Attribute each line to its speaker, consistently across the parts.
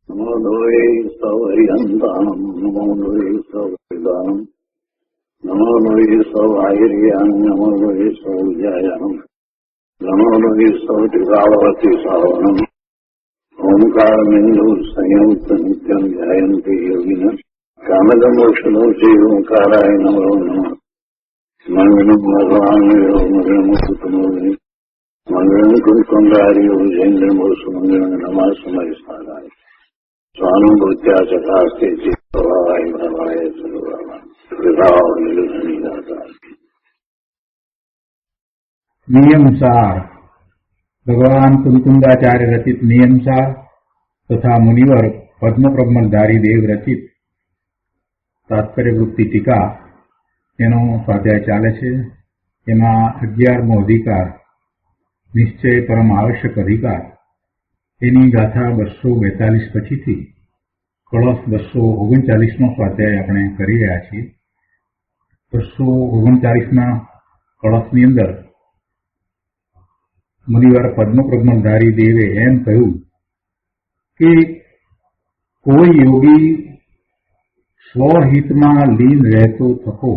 Speaker 1: નમો લોહે સૌહરિહંતાનમ નમો લોહે સૌહૃદાનમ નમો લોહે સૌઆહિર્યાન નમો લોહે સૌજાયાનમ નમો લોહે સૌત્રિકાવતી સાવનમ ઓમકારમિંદુ સંયુક્ત નિત્યમ ધ્યાયંતિ યોગિન કામદમોક્ષનો શ્રી ઓંકારાય નમો નમઃ મંગળમ ભગવાન મંગળમ કુટુંબોની મંગળમ કુંકુંડાર્યો જૈન્દ્રમો સુમંગળમ નમઃ સમય સારાય સ્વાનુભૂત્યા ચકાસ્તે ચિત્તવાય ભવાય સર્વવા વિભાવ નિલધની દાતા.
Speaker 2: નિયમસાર ભગવાન કુંકુંદાચાર્ય રચિત નિયમસાર તથા મુનિવર પદ્મપ્રબલધારી દેવ રચિત તાત્પર્યવૃત્તિ ટીકા એનો સ્વાધ્યાય ચાલે છે. એમાં 11મો અધિકાર નિશ્ચય પરમ આવશ્યક અધિકાર એની ગાથા 242 પછીથી કળશ 239નો સ્વાધ્યાય આપણે કરી રહ્યા છીએ. 239ના કળશની અંદર મુનિવાર પદ્મપ્રબલધારી દેવે એમ કહ્યું કે કોઈ યોગી સ્વહિતમાં લીન રહેતો થકો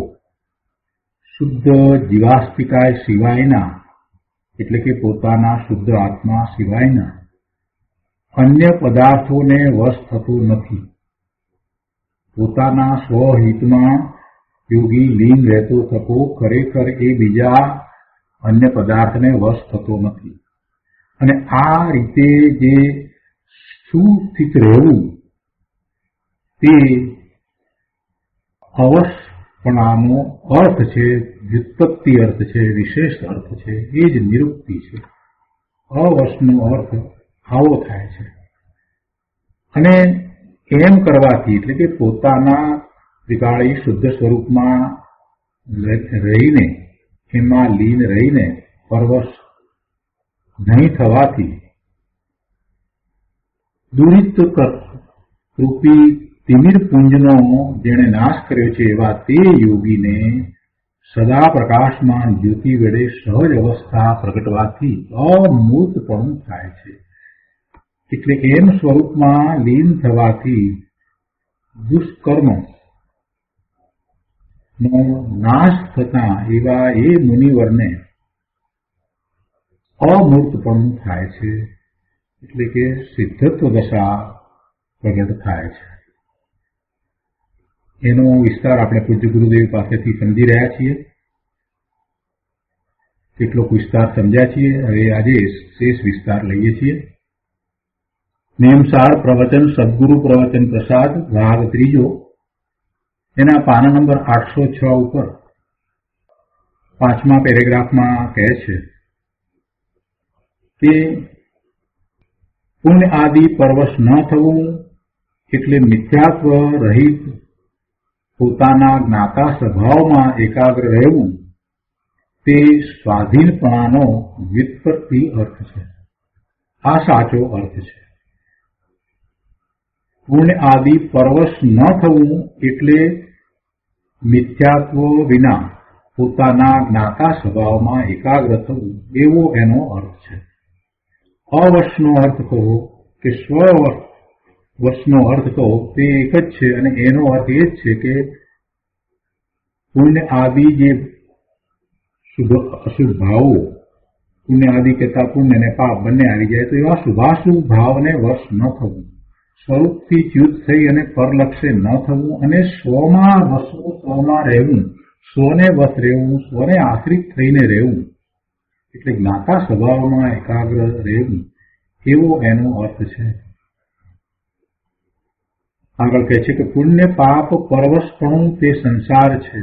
Speaker 2: શુદ્ધ જીવાસ્તિકાય સિવાયના એટલે કે પોતાના શુદ્ધ આત્મા સિવાયના અન્ય પદાર્થોને વશ થતો નથી. પોતાના સ્વહિતમાં યોગી લીન રહેતો થકો ખરેખર એ બીજા અન્ય પદાર્થને વશ થતો નથી. અને આ રીતે જે સુસ્થિત રહેવું તે અવશપણાનો અર્થ છે, વ્યુત્પત્તિ અર્થ છે, વિશેષ અર્થ છે, એ જ નિરુક્તિ છે. અવશનો અર્થ આવો થાય છે. અને એમ કરવાથી એટલે કે પોતાના ત્રિકાળી શુદ્ધ સ્વરૂપમાં રહીને એમાં લીન રહીને પરવશ નહીં થવાથી દુરિત રૂપી તિમિર પુંજનો જેણે નાશ કર્યો છે એવા તે યોગીને સદા પ્રકાશમાન જ્યોતિ વેળે સહજ અવસ્થા પ્રગટવાથી અમૂર્તપણું થાય છે. એટલે એમ સ્વરૂપમાં લીન થવાથી દુષ્કર્મ નો નાશ થતા એવા એ મુનિવરને અમૂર્તપણું થાય છે. એટલે કે સિદ્ધત્વ દશા પ્રગટ થાય છે. એનો વિસ્તાર આપણે પૂજ્ય ગુરુદેવ પાસેથી સમજી રહ્યા છીએ. કેટલોક વિસ્તાર સમજ્યા છીએ. હવે આજે શેષ વિસ્તાર લઈએ છીએ. નિયમસાર પ્રવચન સદગુરુ પ્રવચન પ્રસાદ ભાગ 3 એના પાના નંબર 806 ઉપર 5મા પેરેગ્રાફમાં કહે છે કે પુણ્ય આદિ પરવશ ન થવું એટલે મિથ્યાત્વ રહિત પોતાના જ્ઞાતા સ્વભાવમાં એકાગ્ર રહેવું તે સ્વાધીનપણાનો વ્યુત્પત્તિ અર્થ છે. આ સાચો અર્થ છે. પુણ્ય આદિ પરવશ ન થવું એટલે મિથ્યાત્વ વિના પોતાના જ્ઞાતા સ્વભાવમાં એકાગ્ર થવું એવો એનો અર્થ છે. અવશનો અર્થ કહો કે સ્વવશનો અર્થ કહો તે એક જ છે. અને એનો અર્થ એ જ છે કે પુણ્ય આદિ જે અશુભ ભાવો, પુણ્ય આદિ કહેતા પુણ્ય અને પાપ બંને આવી જાય તો એવા શુભાશુભ ભાવને વશ ન થવું, સ્વરૂપથી ચ્યુત થઈ અને પરલક્ષે ન થવું અને સ્વમાં રહેવું, સ્વને વશ રહેવું, સ્વને આશ્રિત થઈને રહેવું એટલે જ્ઞાતા સ્વભાવમાં એકાગ્ર રહેવું એવો એનો અર્થ છે. આગળ કહે છે કે પુણ્ય પાપ પરવશપણું તે સંસાર છે.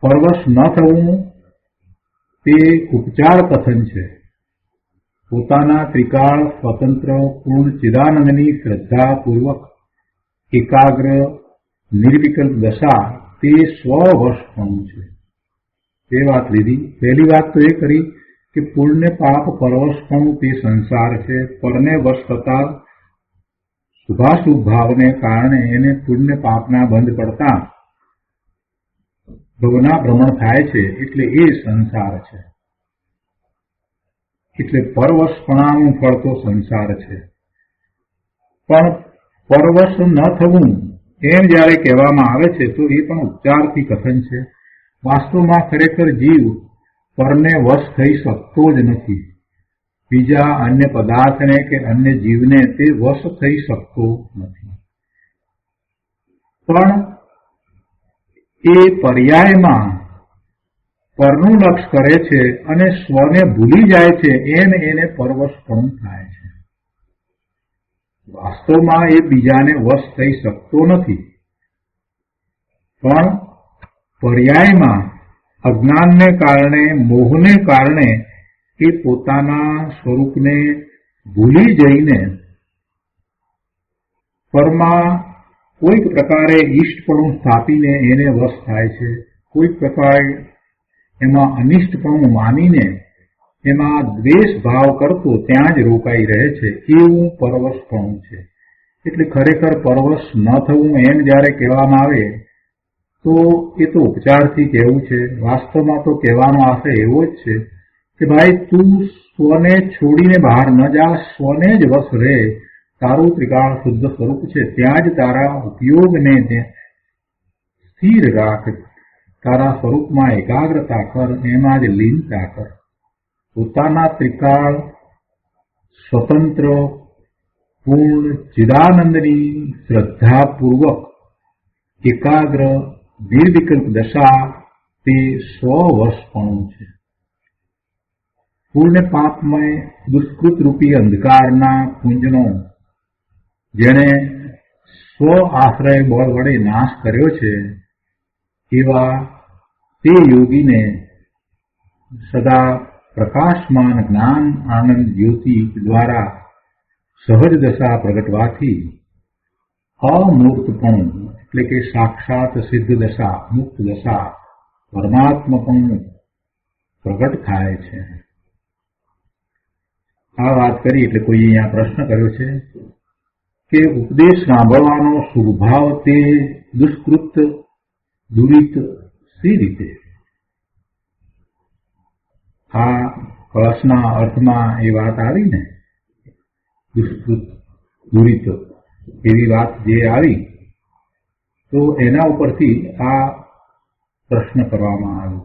Speaker 2: પરવશ ન થવું તે ઉપચાર કથન છે. પોતાના ત્રિકાળ સ્વતંત્ર પૂર્ણ ચિદાનંદની શ્રદ્ધાપૂર્વક એકાગ્ર નિર્વિકલ્પ દશા તે સ્વવશપણું છે. તે વાત લીધી. પહેલી વાત તો એ કરી કે પુણ્ય પાપ પરવશપણું તે સંસાર છે. પરને વશ થતા શુભાશુભ ભાવને કારણે એને પુણ્ય પાપના બંધ પડતા ભવના ભ્રમણ થાય છે એટલે એ સંસાર છે. એટલે પરવશપણાનું ફળ તો સંસાર છે. પણ પરવશ ન થવું એમ જ્યારે કહેવામાં આવે છે તો એ પણ ઉપચારથી કથન છે. વાસ્તવમાં ખરેખર જીવ પરને વશ થઈ શકતો જ નથી. બીજા અન્ય પદાર્થને કે અન્ય જીવને તે વશ થઈ શકતો નથી. પણ એ પર્યાયમાં પરનું લક્ષ કરે છે અને સ્વને ભૂલી જાય છે, એમ એને પરવશપણું થાય છે. વાસ્તવમાં એ બીજાને વશ થઈ શકતો નથી, પણ પર્યાયમાં અજ્ઞાનને કારણે, મોહને કારણે એ પોતાના સ્વરૂપને ભૂલી જઈને પરમાં કોઈક પ્રકારે ઈષ્ટપણું સ્થાપીને એને વશ થાય છે. કોઈક પ્રકારે એમાં અનિષ્ટપણું માનીને એમાં દ્વેષ ભાવ કરતો ત્યાં જ રોકાઈ રહે છે. એવું પરવશપણું છે. એટલે ખરેખર પરવશ ન થવું એમ જ્યારે કહેવામાં આવે તો એ તો ઉપચારથી કહેવું છે. વાસ્તવમાં તો કહેવાનો આશય એવો જ છે કે ભાઈ તું સ્વને છોડીને બહાર ન જા, સ્વને જ વશ રહે. તારું ત્રિકાળ શુદ્ધ સ્વરૂપ છે, ત્યાં જ તારા ઉપયોગને સ્થિર રાખ. તારા સ્વરૂપમાં એકાગ્રતા કર, એમાં જ લીનતા કર. પોતાના ત્રિકાળ સ્વતંત્ર પૂર્ણ ચિદાનંદની શ્રદ્ધાપૂર્વક એકાગ્ર નિર્વિકલ્પ દશા તે સ્વવશપણું છે. પૂર્ણ પાપમય દુષ્કૃતરૂપી અંધકારના પુંજનો જેણે સ્વ આશ્રય બળ વડે નાશ કર્યો છે, એવા તે યોગીને સદા પ્રકાશમાન જ્ઞાન આનંદ જ્યોતિ દ્વારા સહજ દશા પ્રગટવાથી અમૂર્તપણું એટલે કે સાક્ષાત સિદ્ધ દશા, મુક્ત દશા, પરમાત્મપણું પ્રગટ થાય છે. આ વાત કરી એટલે કોઈ અહીંયા પ્રશ્ન કર્યો છે કે ઉપદેશ સાંભળવાનો શુભભાવ તે દુષ્કૃત દુરિત સી રીતે? આ કળશના અર્થમાં એ વાત આવી ને, દુષ્કૃત દુરિત એવી વાત જે આવી, તો એના ઉપરથી આ પ્રશ્ન કરવામાં આવ્યો.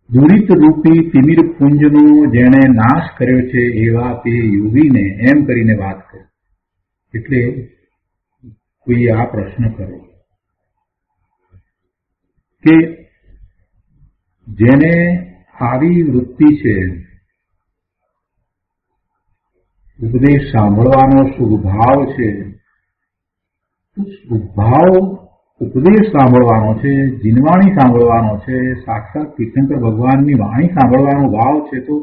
Speaker 2: દુરિત રૂપી તિમિર પુંજનો જેણે નાશ કર્યો છે એવા તે યોગીને એમ કરીને વાત કરી. એટલે કોઈ આ પ્રશ્ન કરે કે જેને આવી વૃત્તિ છે, ઉપદેશ સાંભળવાનો શુભભાવ છે, શુભભાવ ઉપદેશ સાંભળવાનો છે, જીનવાણી સાંભળવાનો છે, સાક્ષાત તીર્થંકર ભગવાનની વાણી સાંભળવાનો ભાવ છે, તો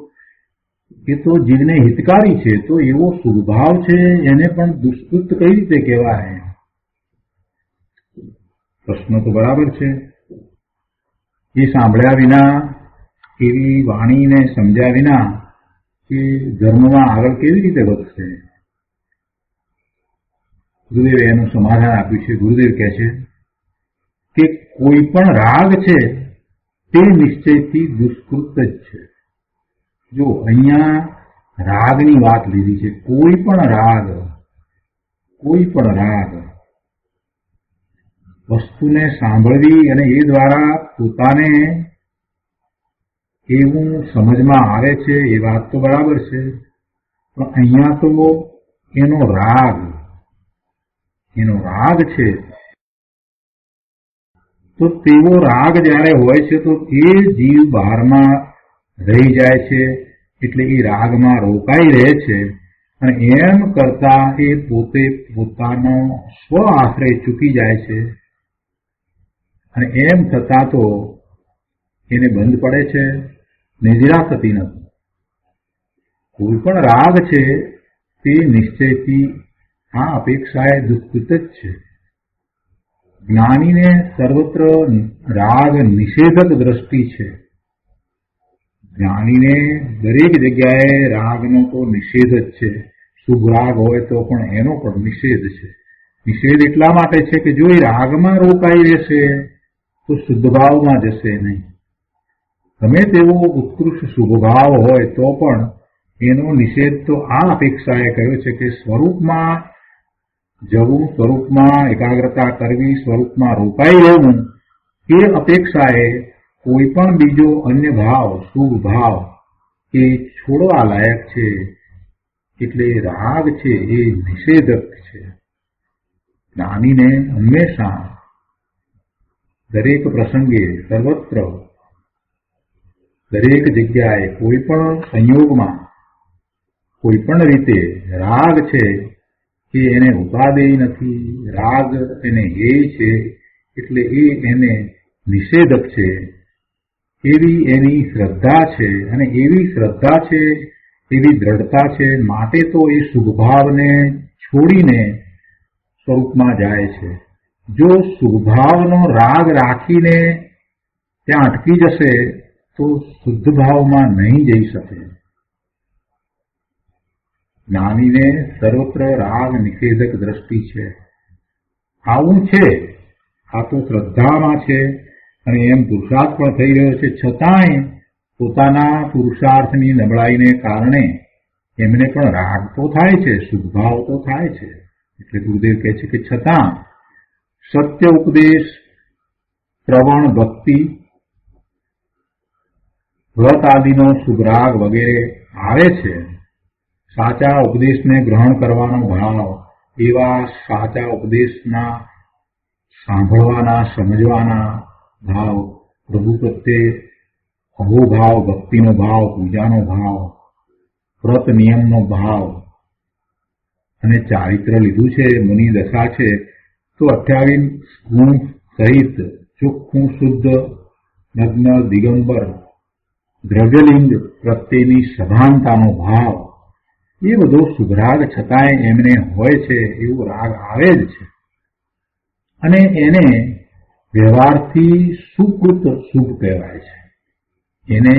Speaker 2: એ તો જીવને હિતકારી છે. તો એવો શુભભાવ છે એને પણ દુષ્કૃત કઈ રીતે કહેવાય? પ્રશ્ન તો બરાબર છે. એ સાંભળ્યા વિના, એવી વાણીને સમજ્યા વિના એ ધર્મમાં આગળ કેવી રીતે વધશે? ગુરુદેવે એનું સમાધાન આપ્યું છે. ગુરુદેવ કહે છે કે કોઈ પણ રાગ છે તે નિશ્ચયથી દુષ્કૃત જ છે. જો અહીંયા રાગની વાત લીધી છે. કોઈ પણ રાગ વસ્તુને સાંભળવી અને એ દ્વારા પોતાને એવું સમજમાં આવે છે એ વાત તો બરાબર છે, પણ અહીંયા તો એનો રાગ છે. તો તેવો રાગ જ્યારે હોય છે તો એ જીવ બહારમાં રહી જાય છે, એટલે એ રાગમાં રોકાઈ રહે છે અને એમ કરતા એ પોતે પોતાનો સ્વ આશ્રય ચૂકી જાય છે અને એમ થતા તો એને બંધ પડે છે, નિદ્રા થતી નથી. કોઈ પણ રાગ છે તે નિશ્ચયથી આ અપેક્ષાએ દુષ્કૃત જ છે. જ્ઞાનીને સર્વત્ર રાગ નિષેધક દ્રષ્ટિ છે. જ્ઞાનીને દરેક જગ્યાએ રાગનો તો નિષેધ જ છે. શુભ રાગ હોય તો પણ એનો પણ નિષેધ છે. નિષેધ એટલા માટે છે કે જો એ રાગમાં રોકાઈ રહેશે તો શુદ્ધ ભાવમાં જશે નહીં. ગમે તેવો ઉત્કૃષ્ટ શુભ ભાવ હોય તો પણ એનો નિષેધ તો આ અપેક્ષાએ કર્યો છે કે સ્વરૂપમાં જવું, સ્વરૂપમાં એકાગ્રતા કરવી, સ્વરૂપમાં રોકાઈ રહેવું, એ અપેક્ષાએ કોઈ પણ બીજો અન્ય ભાવ, શુભ ભાવ એ છોડવા લાયક છે. એટલે રાગ છે એ નિષેધક છે. જ્ઞાનીને હંમેશા દરેક પ્રસંગે, સર્વત્ર, દરેક જગ્યાએ, કોઈ પણ સંયોગમાં, કોઈ પણ રીતે રાગ છે કે એને ઉપાદેય નથી, રાગ એને હેય છે, એટલે એને નિષેધક છે, એવી એની શ્રદ્ધા છે. અને એવી શ્રદ્ધા છે, એવી દ્રઢતા છે, માટે તો એ શુભભાવને છોડીને સ્વરૂપમાં જાય છે. જો શુભભાવનો રાગ રાખીને ત્યાં અટકી જશે તો શુદ્ધ ભાવમાં નહીં જઈ શકે. જ્ઞાનીને સર્વત્ર રાગ નિષેધક દ્રષ્ટિ છે. આવું છે, આ તો શ્રદ્ધામાં છે અને એમ પુરુષાર્થ પણ થઈ રહ્યો છે. છતાંય પોતાના પુરુષાર્થની નબળાઈને કારણે એમને પણ રાગ તો થાય છે, શુભભાવ તો થાય છે. એટલે ગુરુદેવ કહે છે કે છતાં સત્ય ઉપદેશ, શ્રવણ, ભક્તિ, વ્રત આદિનો શુભ રાગ વગેરે આવે છે. સાચા ઉપદેશને ગ્રહણ કરવાનો ભાવ, એવા સાચા ઉપદેશના સાંભળવાના, સમજવાના ભાવ, પ્રભુ પ્રત્યે અહોભાવ, ભક્તિનો ભાવ, પૂજાનો ભાવ, વ્રત નિયમનો ભાવ અને ચારિત્ર લીધું છે, મુનિ દશા છે, તો 28 ગુણ સહિત ચોખ્ખું, શુદ્ધ, નગ્ન, દિગંબર, દ્રવ્યલિંગ પ્રત્યેની સભાનતાનો ભાવ, એ બધો શુભરાગ છતાંય એમને હોય છે. એવો રાગ આવે જ છે. અને એને વ્યવહારથી સુકૃત શુભ કહેવાય છે. એને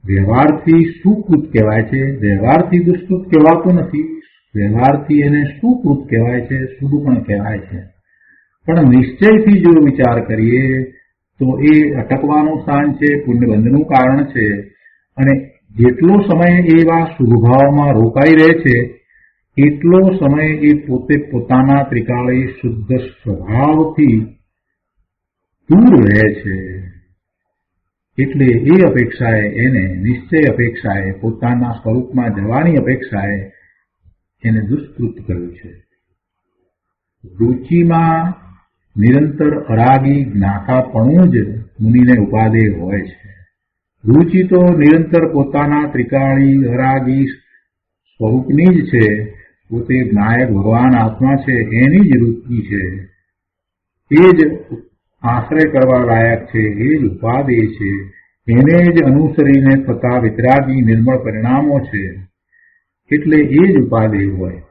Speaker 2: વ્યવહારથી સુકૃત કહેવાય છે. વ્યવહારથી દુષ્કૃત કહેવાતું નથી. વ્યવહારથી એને સુકૃત કહેવાય છે, શુભ પણ કહેવાય છે. પણ નિશ્ચયથી જો વિચાર કરીએ તો એ અટકવાનું સ્થાન છે, પુણ્યબંધનું કારણ છે. અને જેટલો સમય એવા શુભભાવમાં રોકાઈ રહે છે એટલો સમય એ પોતે પોતાના ત્રિકાળી શુદ્ધ સ્વભાવથી દૂર રહે છે. એટલે એ અપેક્ષાએ, એને નિશ્ચય અપેક્ષાએ, પોતાના સ્વરૂપમાં જવાની અપેક્ષાએ એને દુષ્કૃત કર્યું છે. રુચિમાં નિરંતર અરાગી જ્ઞાતાપણું જ મુનિને ઉપાદેય હોય છે. રુચિ તો નિરંતર પોતાના ત્રિકાળી અરાગી સ્વરૂપની જ છે. પોતે નાયક ભગવાન આત્મા છે, એની જ રુચિ છે. એ જ આશ્રય કરવા લાયક છે, એ જ ઉપાદેય છે. એને જ અનુસરીને થતા વિતરાગી નિર્મળ પરિણામો છે. એટલે એ જ ઉપાદેય હોય.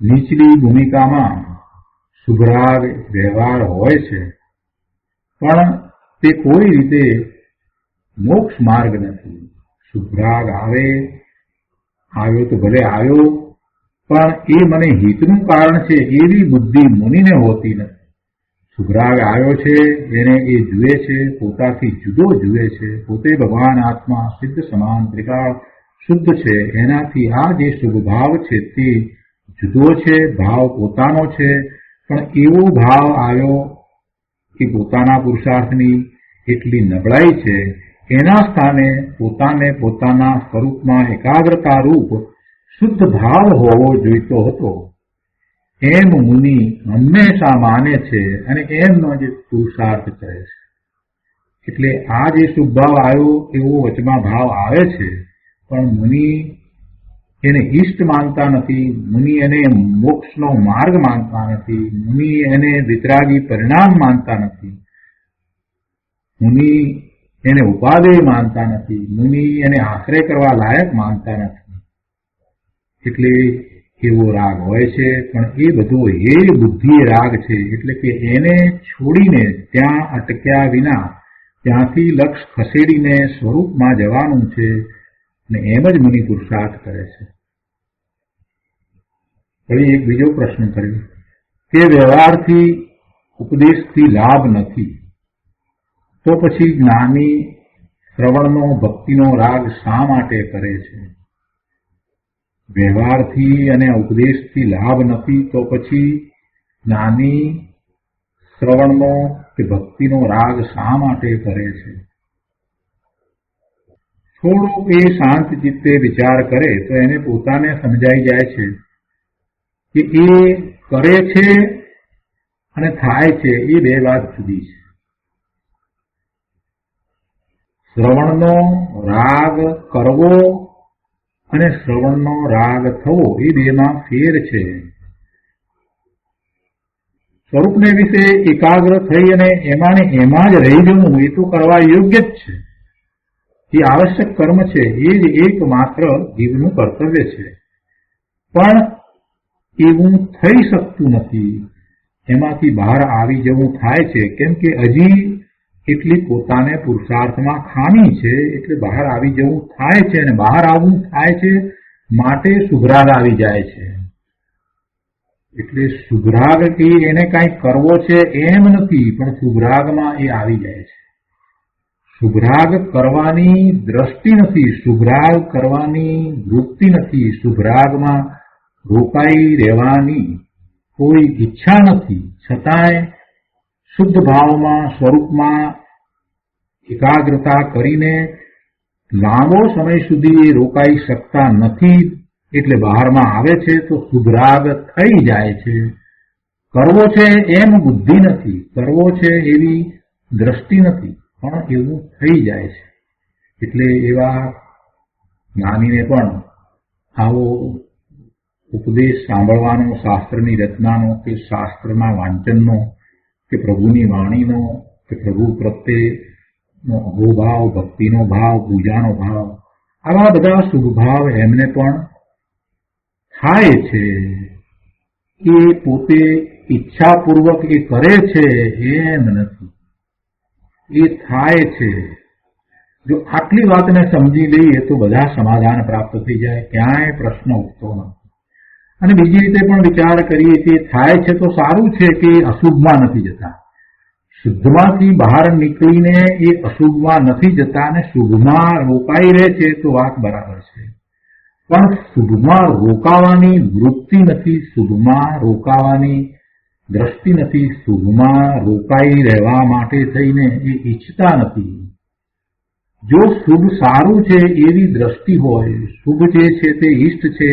Speaker 2: નીચલી ભૂમિકામાં શુભરાગ વ્યવહાર હોય છે, પણ તે કોઈ રીતે મોક્ષ માર્ગ નથી. શુભરાગ આવ્યો તો ભલે આવ્યો, પણ એ મને હિતનું કારણ છે એવી બુદ્ધિ મુનિને હોતી નથી. શુભરાગ આવ્યો છે, એને એ જુએ છે, પોતાથી જુદો જુએ છે. પોતે ભગવાન આત્મા સિદ્ધ સમાન ત્રિકાળ શુદ્ધ છે. એનાથી આ જે શુભ ભાવ છે તે જુદો છે, ભાવ પોતાનો છે. પણ એવો ભાવ આવ્યો કે પોતાના પુરુષાર્થની એટલી નબળાઈ છે, એના સ્થાને પોતાને પોતાના સ્વરૂપમાં એકાગ્રતા રૂપ શુદ્ધ ભાવ હોવો જોઈતો હતો. એમ મુનિ હંમેશા માને છે અને એમનો જ પુરુષાર્થ કરે છે. એટલે આ જે શુભ ભાવ આવ્યો એવો વચમાં ભાવ આવે છે, પણ મુનિ એને ઈષ્ટ માનતા નથી. મુનિ એને મોક્ષનો માર્ગ માનતા નથી. મુનિ એને વિતરાગી પરિણામ માનતા નથી. મુનિ એને ઉપાદેય માનતા નથી. મુનિ એને આશ્રય કરવા લાયક માનતા નથી. એટલે એવો રાગ હોય છે, પણ એ બધો હેય બુદ્ધિ રાગ છે. એટલે કે એને છોડીને, ત્યાં અટક્યા વિના ત્યાંથી લક્ષ ખસેડીને સ્વરૂપમાં જવાનું છે. અને એમ જ મુનિ પુરુષાર્થ કરે છે. ફરી એક બીજો પ્રશ્ન કર્યો કે વ્યવહારથી, ઉપદેશથી લાભ નથી, તો પછી જ્ઞાની શ્રવણનો ભક્તિનો રાગ શા માટે કરે છે? વ્યવહારથી અને ઉપદેશથી લાભ નથી તો પછી જ્ઞાની શ્રવણનો કે ભક્તિનો રાગ શા માટે કરે છે? થોડો એ શાંત ચિત્તે વિચાર કરે તો એને પોતાને સમજાઈ જાય છે કે એ કરે છે અને થાય છે એ બે વાત જુદી છે. શ્રવણનો રાગ કરવો અને શ્રવણનો રાગ થવો એ બેમાં ફેર છે. સ્વરૂપને વિશે એકાગ્ર થઈ અને એમાં ને એમાં જ રહી જવું એ તો કરવા યોગ્ય જ છે. એ આવશ્યક કર્મ છે. એ જ એકમાત્ર જીવનું કર્તવ્ય છે. પણ એવું થઈ શકતું નથી. એમાંથી બહાર આવી જવું થાય છે કેમ કે હજી એટલી પોતાને પુરુષાર્થમાં ખામી છે એટલે બહાર આવી જવું થાય છે અને બહાર આવવું થાય છે માટે સુભરાગ આવી જાય છે. એટલે સુભરાગ કે એને કાંઈ કરવો છે એમ નથી પણ સુભરાગમાં એ આવી જાય છે. શુભરાગ કરવાની દ્રષ્ટિ નથી, શુભરાગ કરવાની વૃત્તિ નથી, શુભરાગમાં રોકાઈ રહેવાની કોઈ ઈચ્છા નથી. છતાંય શુદ્ધ ભાવમાં સ્વરૂપમાં એકાગ્રતા કરીને લાંબો સમય સુધી એ રોકાઈ શકતા નથી એટલે બહારમાં આવે છે તો શુભરાગ થઈ જાય છે. કરવો છે એમ બુદ્ધિ નથી, કરવો છે એવી દ્રષ્ટિ નથી, પણ એવું થઈ જાય છે. એટલે એવા જ્ઞાનીને પણ આવો ઉપદેશ સાંભળવાનો, શાસ્ત્રની રચનાનો કે શાસ્ત્રના વાંચનનો કે પ્રભુની વાણીનો કે પ્રભુ પ્રત્યેનો અહોભાવ, ભક્તિનો ભાવ, પૂજાનો ભાવ, આવા બધા શુભ ભાવ એમને પણ થાય છે. એ પોતે ઈચ્છાપૂર્વક એ કરે છે એમ નથી, એ થાય છે. જો આટલી વાતને સમજી લઈએ તો બધા સમાધાન પ્રાપ્ત થઈ જાય, ક્યાંય પ્રશ્ન ઉઠતો નથી. અને બીજી રીતે પણ વિચાર કરીએ કે થાય છે તો સારું છે કે અશુભમાં નથી જતા. શુદ્ધમાંથી બહાર નીકળીને એ અશુભમાં નથી જતા અને શુભમાં રોકાઈ રહે છે તો વાત બરાબર છે. પણ શુભમાં રોકાવાની વૃત્તિ નથી, શુભમાં રોકાવાની દ્રષ્ટિ નથી, શુભમાં રોકાઈ રહેવા માટે થઈને એ ઈચ્છતા નથી. જો શુભ સારું છે એવી દ્રષ્ટિ હોય, શુભ જે છે તે ઈષ્ટ છે,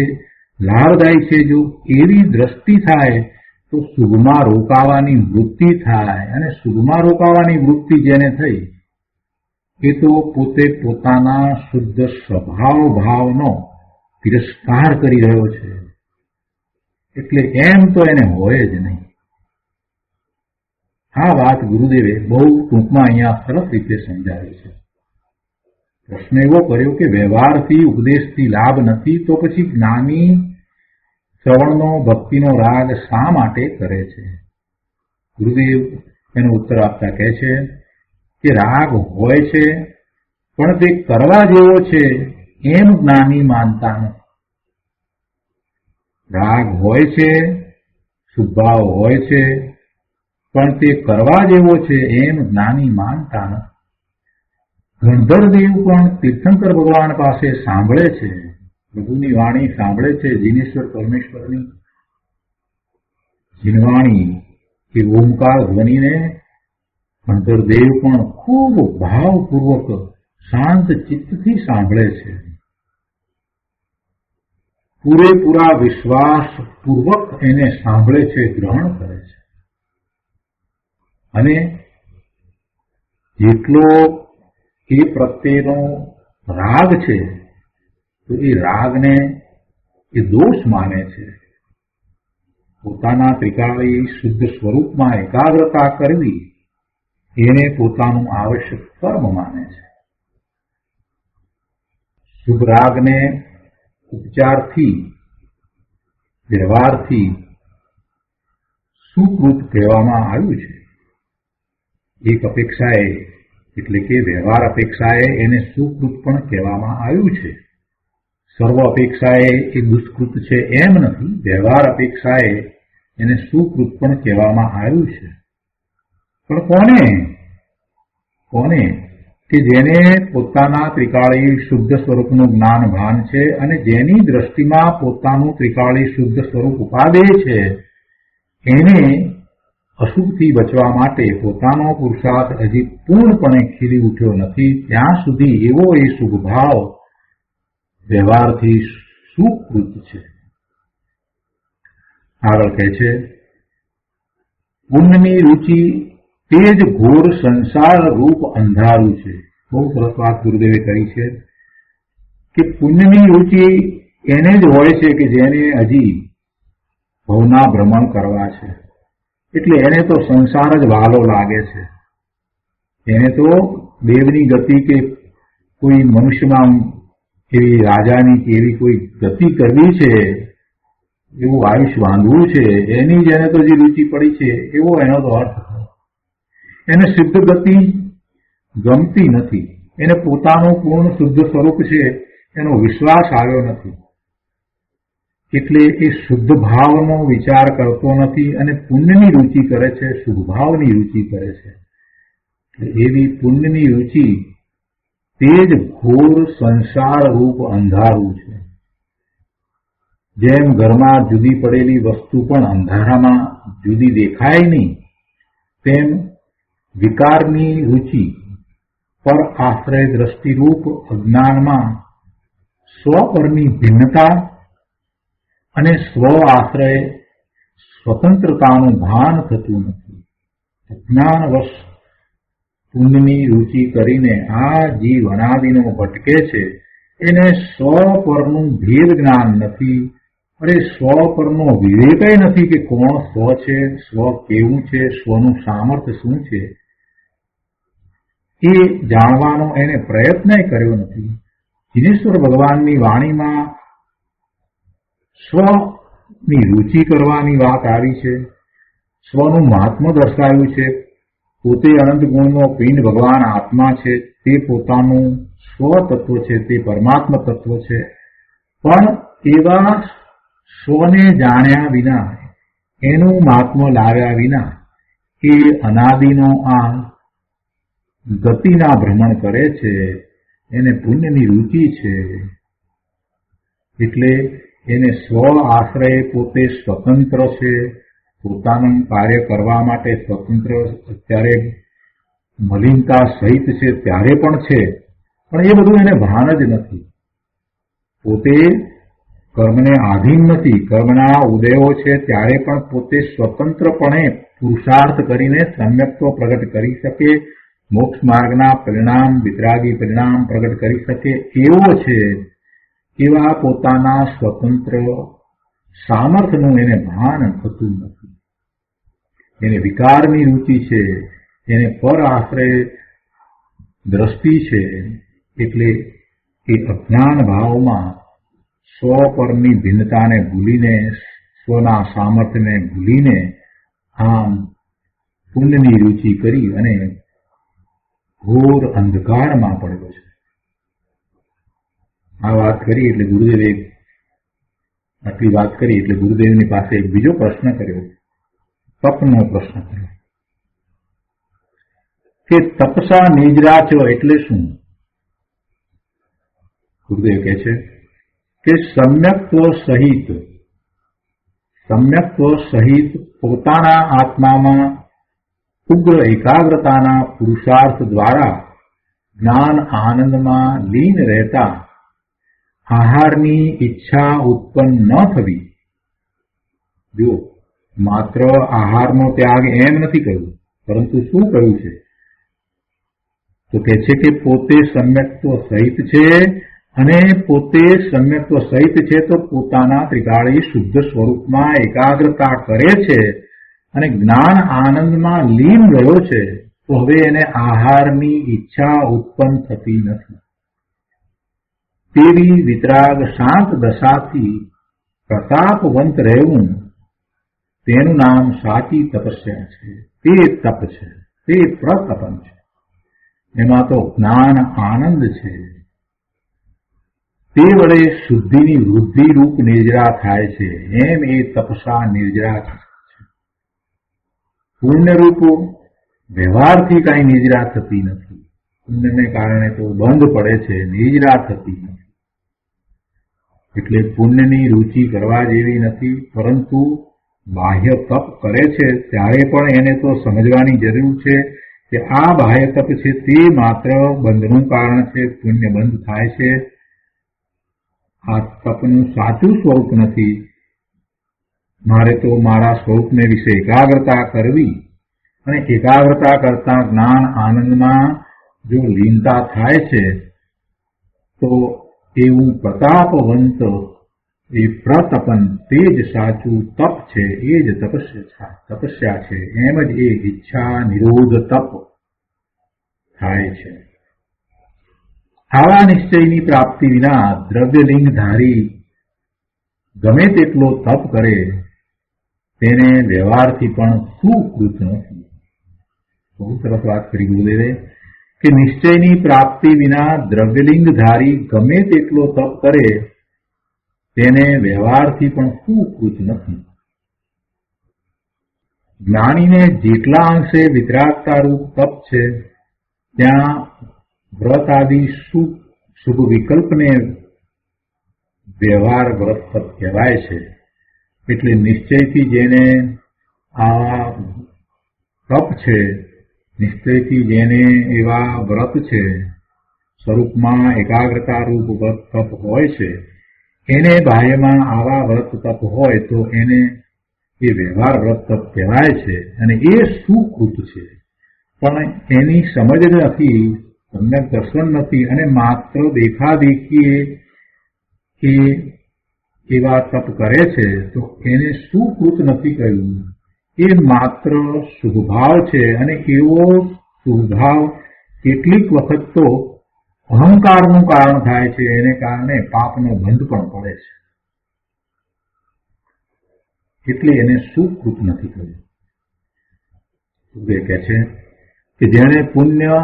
Speaker 2: લાભદાયી છે, જો એવી દ્રષ્ટિ થાય તો શુભમાં રોકાવાની વૃત્તિ થાય. અને શુભમાં રોકાવાની વૃત્તિ જેને થઈ એ તો પોતે પોતાના શુદ્ધ સ્વભાવ ભાવનો તિરસ્કાર કરી રહ્યો છે. એટલે એમ તો એને હોય જ નહીં. આ વાત ગુરુદેવે બહુ ટૂંકમાં અહીંયા સરસ રીતે સમજાવી છે. પ્રશ્ન એવો કર્યો કે વ્યવહારથી ઉપદેશથી લાભ નથી તો પછી જ્ઞાની શ્રવણનો ભક્તિનો રાગ શા માટે કરે છે? ગુરુદેવ એનો ઉત્તર આપતા કહે છે કે રાગ હોય છે પણ તે કરવા જેવો છે એમ જ્ઞાની માનતા નથી. રાગ હોય છે, શુભાવ હોય છે, પણ તે કરવા જેવો છે એમ જ્ઞાની માનતા નથી. ગણધર દેવ પણ તીર્થંકર ભગવાન પાસે સાંભળે છે, પ્રભુની વાણી સાંભળે છે, જીનેશ્વર પરમેશ્વરની જીનવાણી કે ઓમકાર ધ્વનિને ગણધર દેવ પણ ખૂબ ભાવપૂર્વક શાંત ચિત્તથી સાંભળે છે. પૂરેપૂરા વિશ્વાસપૂર્વક એને સાંભળે છે, ગ્રહણ કરે છે. અને જેટલો એ પ્રત્યેનો રાગ છે તો એ રાગને એ દોષ માને છે. પોતાના ત્રિકાળી શુદ્ધ સ્વરૂપમાં એકાગ્રતા કરવી એને પોતાનું આવશ્યક કર્મ માને છે. શુભ રાગને ઉપચારથી, વ્યવહારથી સુકૃત કહેવામાં આવ્યું છે. એક અપેક્ષાએ એટલે કે વ્યવહાર અપેક્ષાએ એને સુકૃત પણ કહેવામાં આવ્યું છે. સર્વ અપેક્ષાએ એ દુષ્કૃત છે એમ નથી, વ્યવહાર અપેક્ષાએ એને સુકૃત પણ કહેવામાં આવ્યું છે. પણ કોને? કે જેને પોતાના ત્રિકાળી શુદ્ધ સ્વરૂપનું જ્ઞાન ભાન છે અને જેની દ્રષ્ટિમાં પોતાનું ત્રિકાળી શુદ્ધ સ્વરૂપ ઉપાદે છે, એને અશુભથી બચવા માટે પોતાનો પુરુષાર્થ હજી પૂર્ણપણે ખીલી ઉઠ્યો નથી, ત્યાં સુધી એવો એ શુભ ભાવ વ્યવહારથી સુકૃત છે. આગળ કહે છે, પુણ્યની રુચિ તે જ ઘોર સંસાર રૂપ અંધારું છે. બહુ સરસ વાત ગુરુદેવે કરી છે કે પુણ્યની રુચિ એને જ હોય છે કે જેને હજી ભવના ભ્રમણ કરવા છે, એટલે એને તો સંસાર જ વહાલો લાગે છે. એને તો દેવની ગતિ કે કોઈ મનુષ્યમાં એવી રાજાની કે એવી કોઈ ગતિ કરવી છે, એવું આયુષ્ય બાંધવું છે, એની જ એને તો જે રુચિ પડી છે એવો એનો તો અર્થ થયો. એને સિદ્ધ ગતિ ગમતી નથી, એને પોતાનું પૂર્ણ શુદ્ધ સ્વરૂપ છે એનો વિશ્વાસ આવ્યો નથી, એટલે એ શુદ્ધ ભાવનો વિચાર કરતો નથી અને પુણ્યની રુચિ કરે છે, શુભ ભાવની રુચિ કરે છે. એવી પુણ્યની રુચિ તે જ ઘોર સંસાર રૂપ અંધારું છે. જેમ ઘરમાં જુદી પડેલી વસ્તુ પણ અંધારામાં જુદી દેખાય નહીં, તેમ વિકારની રુચિ પર આશ્રય દ્રષ્ટિરૂપ અજ્ઞાનમાં સ્વ પરની ભિન્નતા અને સ્વ આશ્રય સ્વતંત્રતાનું ભાન થતું નથી. અજ્ઞાનવશ પુણ્યની રુચિ કરીને આ જીવ અનાદિનો ભટકે છે. એને સ્વ પરનું ભેદ જ્ઞાન નથી, અરે સ્વ પરનો વિવેકય નથી કે કોણ સ્વ છે, સ્વ કેવું છે, સ્વનું સામર્થ્ય શું છે, એ જાણવાનો એને પ્રયત્ન કર્યો નથી. જીનેશ્વર ભગવાનની વાણીમાં સ્વની રુચિ કરવાની વાત આવી છે, સ્વનું મહાત્મ્ય દર્શાવ્યું છે. પોતે અનંત ગુણનો પિંડ ભગવાન આત્મા છે, તે પોતાનું સ્વ તત્વ છે, તે પરમાત્મા તત્વ છે. પણ એવા સ્વને જાણ્યા વિના, એનું મહાત્મ્ય લાવ્યા વિના એ અનાદિનો આ ગતિના ભ્રમણ કરે છે. એને પુણ્યની રુચિ છે, એટલે એને સ્વ આશ્રય પોતે સ્વતંત્ર છે, પોતાનું કાર્ય કરવા માટે સ્વતંત્ર. અત્યારે મલિનતા સહિત છે ત્યારે પણ છે, પણ એ બધું એને ભાન જ નથી. પોતે કર્મને આધીન નથી, કર્મના ઉદયો છે ત્યારે પણ પોતે સ્વતંત્રપણે પુરુષાર્થ કરીને સમ્યક્ત્વ પ્રગટ કરી શકે, મોક્ષ માર્ગના પરિણામ વિતરાગી પરિણામ પ્રગટ કરી શકે એવો છે. એવા પોતાના સ્વતંત્ર સામર્થ્યનું એને ભાન થતું નથી. એને વિકારની રુચિ છે, એને પર આશ્રય દ્રષ્ટિ છે, એટલે એ અજ્ઞાન ભાવમાં સ્વ પરની ભિન્નતાને ભૂલીને, સ્વના સામર્થ્યને ભૂલીને આમ પુણ્યની રુચિ કરી અને ઘોર અંધકારમાં પડ્યો છે. આ વાત કરી એટલે ગુરુદેવે આટલી વાત કરી એટલે ગુરુદેવની પાસે એક બીજો પ્રશ્ન કર્યો, તપનો પ્રશ્ન કર્યો કે તપસા નિજરાચ એટલે શું? ગુરુદેવ કહે છે કે સમ્યક્ત્વ સહિત પોતાના આત્મામાં ઉગ્ર એકાગ્રતાના પુરુષાર્થ દ્વારા જ્ઞાન આનંદમાં લીન રહેતા આહારની ઈચ્છા ઉત્પન્ન ન થવી. જો માત્ર આહારનો ત્યાગ એમ નથી કહ્યું, પરંતુ શું કહ્યું છે? તો કહે છે કે પોતે સમ્યક્ત્વ સહિત છે, અને પોતે સમ્યક્ત્વ સહિત છે તો પોતાના ત્રિકાળી શુદ્ધ સ્વરૂપમાં એકાગ્રતા કરે છે અને જ્ઞાન આનંદમાં લીન ગયો છે, તો હવે એને આહારની ઈચ્છા ઉત્પન્ન થતી નથી. તેવી વિતરાગ શાંત દશાથી પ્રતાપવંત રહેવું, તેનું નામ સાચી તપસ્યા છે. તે તપ છે, તે પ્રતપન છે. એમાં તો જ્ઞાન આનંદ છે. તે વડે શુદ્ધિની વૃદ્ધિ રૂપ નિર્જરા થાય છે. એમ એ તપસા નિર્જરા છે. પુણ્ય રૂપ વ્યવહારથી કઈ નિર્જરા થતી નથી, પુણ્યને કારણે તો બંધ પડે છે, નિજરા થતી નથી. એટલે પુણ્યની રુચિ કરવા જેવી નથી, પરંતુ બાહ્ય તપ કરે છે ત્યારે પણ એને તો સમજવાની જરૂર છે કે આ બાહ્ય તપ છે તે માત્ર બંધનું કારણ છે. પુણ્ય બંધ થાય છે, આ તપનું સાચું સ્વરૂપ નથી. મારે તો મારા સ્વરૂપને વિશે એકાગ્રતા કરવી, અને એકાગ્રતા કરતા જ્ઞાન આનંદમાં જો લીનતા થાય છે તો એવું પ્રતાપવંત એ પ્રતપન તે જ સાચું તપ છે, એ જ તપસ્યા છે. એમ જ એ ઈચ્છા નિરોધ તપ થાય છે. આવા નિશ્ચયની પ્રાપ્તિ વિના દ્રવ્યલિંગધારી ગમે તેટલો તપ કરે તેને વ્યવહારથી પણ સુકૃત નથી. બહુ સરસ વાત કરી ગુરુદેવે કે નિશ્ચયની પ્રાપ્તિ વિના દ્રવ્યલિંગધારી ગમે તેટલો તપ કરે તેને વ્યવહારથી પણ સુકૃત નથી. જ્ઞાનીને જેટલા અંશે વિતરાગતા રૂપ તપ છે ત્યાં વ્રત આદિ શુભ વિકલ્પને વ્યવહાર વ્રત તપ કહેવાય છે. એટલે નિશ્ચયથી જેને આ તપ છે, નિશ્ચયથી જેને એવા વ્રત છે, સ્વરૂપમાં એકાગ્રતા રૂપ વ્રત તપ હોય છે, એને બાહ્યમાં આવા વ્રત તપ હોય તો એને એ વ્યવહાર વ્રત તપ કહેવાય છે, અને એ સુકૃત છે. પણ એની સમજ નથી, સમ્યક દર્શન નથી, અને માત્ર દેખાદેખીએ એ એવા તપ કરે છે તો એને સુકૃત નથી કહ્યું. એ માત્ર શુભભાવ છે, અને એવો શુભભાવ કેટલીક વખત તો અહંકારનું કારણ થાય છે, એને કારણે પાપનો બંધ પણ પડે છે. એટલે એને સુકૃત નથી કહ્યું. એ કહે છે કે જેણે પુણ્ય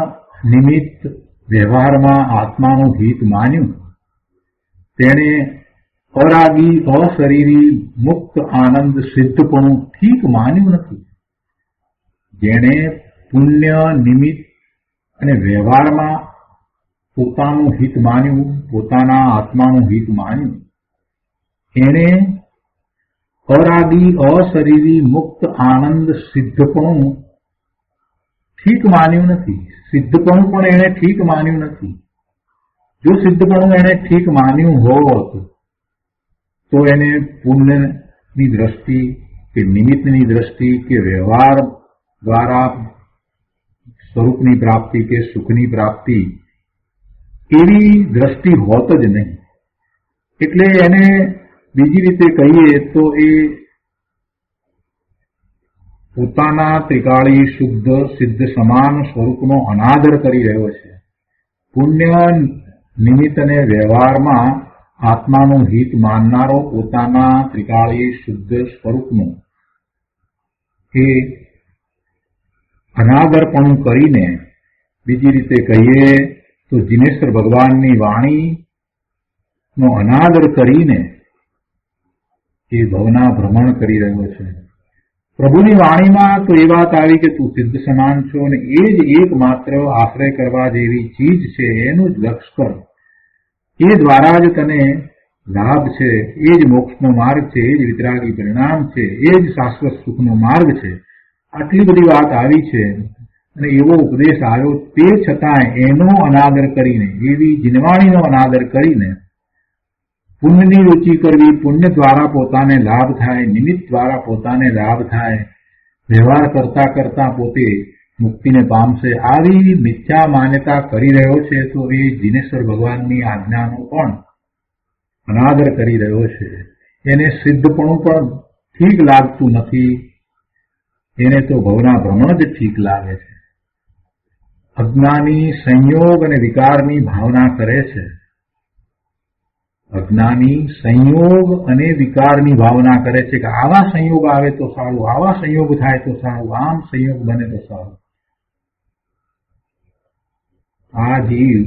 Speaker 2: નિમિત્ત વ્યવહારમાં આત્માનું હિત માન્યું તેણે અરાગી અશરીરી મુક્ત આનંદ સિદ્ધપણું ઠીક માન્યું નથી. જેણે પુણ્ય નિમિત્ત અને વ્યવહારમાં પોતાનું હિત માન્યું, પોતાના આત્માનું હિત માન્યું, એણે અરાગી અશરીરી મુક્ત આનંદ સિદ્ધપણું ઠીક માન્યું નથી. સિદ્ધપણું પણ એણે ઠીક માન્યું નથી. જો સિદ્ધપણું એણે ઠીક માન્યું હોત તો એને પુણ્યની દ્રષ્ટિ કે નિમિત્તની દ્રષ્ટિ કે વ્યવહાર દ્વારા સ્વરૂપની પ્રાપ્તિ કે સુખની પ્રાપ્તિ એવી દ્રષ્ટિ હોત જ નહીં. એટલે એને બીજી રીતે કહીએ તો એ પોતાના ત્રિકાળી શુદ્ધ સિદ્ધ સમાન સ્વરૂપનો અનાદર કરી રહ્યો છે. પુણ્ય નિમિત્ત અને વ્યવહારમાં આત્માનું હિત માનનારો પોતાના ત્રિકાળી શુદ્ધ સ્વરૂપનું એ અનાદરપણું કરીને, બીજી રીતે કહીએ તો જીનેશ્વર ભગવાનની વાણીનો અનાદર કરીને એ ભવના ભ્રમણ કરી રહ્યો છે. પ્રભુની વાણીમાં તો એ વાત આવી કે તું સિદ્ધ સમાન છો અને એ જ એકમાત્ર આશ્રય કરવા જેવી ચીજ છે, એનું જ લક્ષ કર. એ દ્વારા જ તને લાભ છે, એ જ મોક્ષનો માર્ગ છે, એ જ વિતરાગી પરિણામ છે, એ જ શાશ્વત સુખનો માર્ગ છે. આટલી બધી વાત આવી છે અને એવો ઉપદેશ આવ્યો, તે છતાંય એનો અનાદર કરીને, એવી જીનવાણીનો અનાદર કરીને પુણ્યની રુચિ કરવી, પુણ્ય દ્વારા પોતાને લાભ થાય, નિમિત્ત દ્વારા પોતાને લાભ થાય, વ્યવહાર કરતા કરતા પોતે મુક્તિને પામશે, આવી મિથ્યા માન્યતા કરી રહ્યો છે તો એ જીનેશ્વર ભગવાનની આજ્ઞાનો પણ અનાદર કરી રહ્યો છે. એને સિદ્ધપણું પણ ઠીક લાગતું નથી, એને તો ભવના ભ્રમણ જ ઠીક લાગે છે. અજ્ઞાની સંયોગ અને વિકારની ભાવના કરે છે. અજ્ઞાની સંયોગ અને વિકારની ભાવના કરે છે કે આવા સંયોગ આવે તો સારું, આવા સંયોગ થાય તો સારું, આમ સંયોગ બને તો સારું. આ જીવ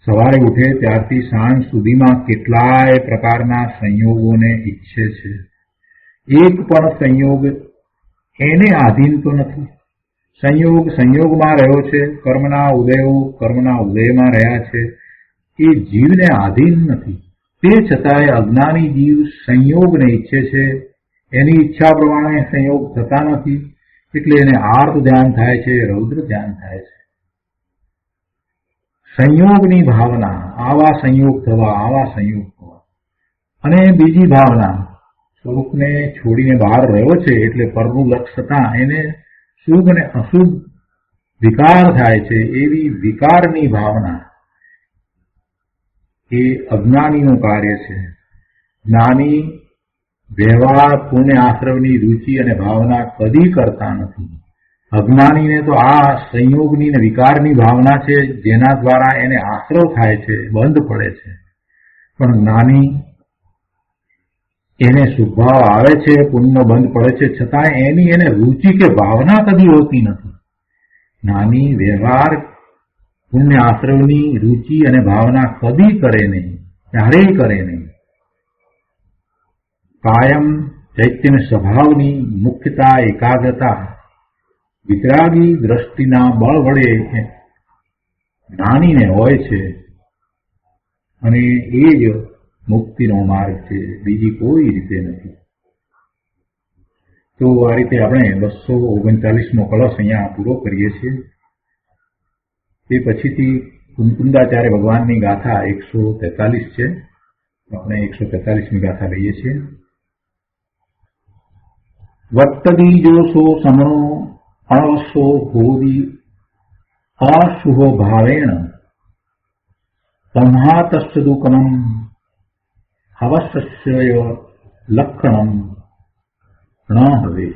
Speaker 2: સવારે ઉઠે ત્યારથી સાંજ સુધીમાં કેટલાય પ્રકારના સંયોગોને ઈચ્છે છે. એક પણ સંયોગ એને આધીન તો નથી. સંયોગ સંયોગમાં રહ્યો છે, કર્મના ઉદયો કર્મના ઉદયમાં રહ્યા છે, એ જીવને આધીન નથી. તે છતાંય અજ્ઞાની જીવ સંયોગને ઈચ્છે છે. એની ઈચ્છા પ્રમાણે સંયોગ થતા નથી, એટલે એને આર્ત ધ્યાન થાય છે, રૌદ્ર ધ્યાન થાય છે. સંયોગની ભાવના, આવા સંયોગ થવા, આવા સંયોગ થવા. અને બીજી ભાવના, સ્વરૂપને છોડીને બહાર રહ્યો છે એટલે પરનું લક્ષ થતાં એને શુભ અને અશુભ વિકાર થાય છે. એવી વિકારની ભાવના એ અજ્ઞાનીનું કાર્ય છે. જ્ઞાની વ્યવહાર પુણ્ય આશ્રવની રુચિ અને ભાવના કદી કરતા નથી. અજ્ઞાનીને તો આ સંયોગની અને વિકારની ભાવના છે, જેના દ્વારા એને આશ્રવ થાય છે, બંધ પડે છે. પણ જ્ઞાની એને શુભભાવ આવે છે, પુણ્ય બંધ પડે છે, છતાં એની એને રુચિ કે ભાવના કદી હોતી નથી. જ્ઞાની વ્યવહાર પુણ્ય આશ્રવની રુચિ અને ભાવના કદી કરે નહીં, ક્યારેય કરે નહીં. કાયમ ચૈતન્ય સ્વભાવની મુખ્યતા, એકાગ્રતા, વિતરાગી દ્રષ્ટિના બળ વડે જ્ઞાનીને હોય છે. અને એ જ મુક્તિનો માર્ગ છે, બીજી કોઈ રીતે નથી. તો આ રીતે આપણે 239મો કળશ અહીંયા પૂરો કરીએ છીએ. તે પછીથી કુંકુંદાચાર્ય ભગવાનની ગાથા 143 છે. આપણે 143મી ગાથા લઈએ છીએ. વટ્ટદીજોસો સમણો અણવસો હોદી અશુભ ભાવેણ સંહાતસ્તુકનમ અવશ્ય લક્ષણમ ન હવે.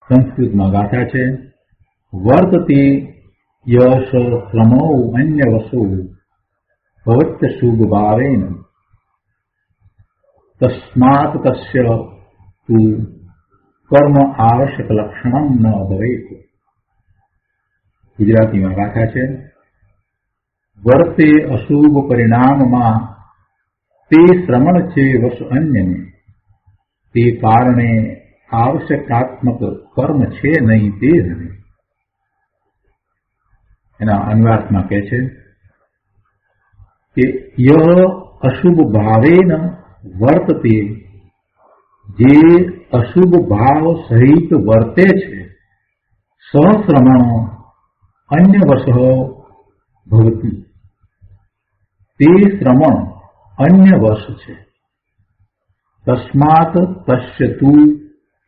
Speaker 2: સંસ્કૃતમાં ગાથા છે. વર્તતે યશ શ્રમો અન્ય વસો ભવત્ય શુભ ભાવેન તસ્માત તસ્ય તુ કર્મ આવશ્યક લક્ષણમ ન ભવેત. ગુજરાતીમાં ગાથા છે. વર્તે અશુભ પરિણામમાં તે શ્રમણ છે વશ અન્યને, તે કારણે આવશ્યકાત્મક કર્મ છે નહીં તે રહે. એના અન્વયાર્થમાં કહે છે કે યહ અશુભ ભાવેન વર્તતે, જે અશુભ ભાવ સહિત વર્તે છે, સહશ્રમણ અન્ય વશ ભવતી, તે શ્રમણ અન્ય વશ છે. તસ્માત તસ્ય તુ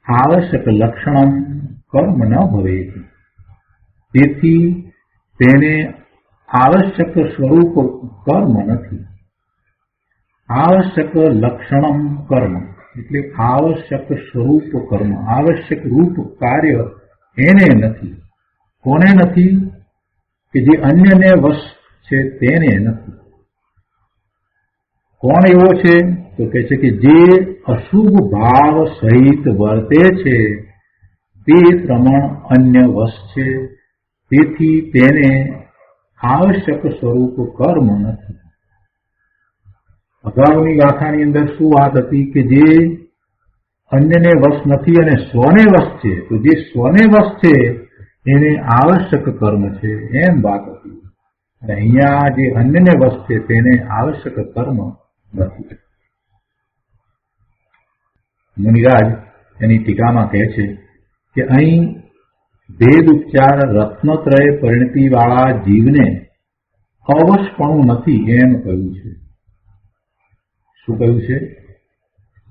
Speaker 2: આવશ્યક લક્ષણમ કર્મ ન ભવેત, તેથી તેને આવશ્યક સ્વરૂપ કર્મ નથી. આવશ્યક લક્ષણમ કર્મ એટલે આવશ્યક સ્વરૂપ કર્મ, આવશ્યક રૂપ કાર્ય એને નથી. કોને નથી? કે જે અન્યને વશ છે તેને નથી. કોણ એવો છે? તો કહે છે કે જે અશુભ ભાવ સહિત વર્તે છે તે શ્રમણ અન્ય વશ છે, તેથી તેને આવશ્યક સ્વરૂપ કર્મ નથી. અગાઉની ગાથાની અંદર શું વાત હતી કે જે અન્યને વશ નથી અને સ્વને વશ છે, તો જે સ્વને વશ છે એને આવશ્યક કર્મ છે, એમ વાત હતી. અને અહીંયા જે અન્યને વશ છે તેને આવશ્યક કર્મ નથી. મુનિરાજ એની ટીકામાં કહે છે કે અહીં ભેદ ઉપચાર રત્નત્રય પરિણતિ વાળા જીવને અવશપણું નથી એમ કહ્યું છે. શું કહ્યું છે?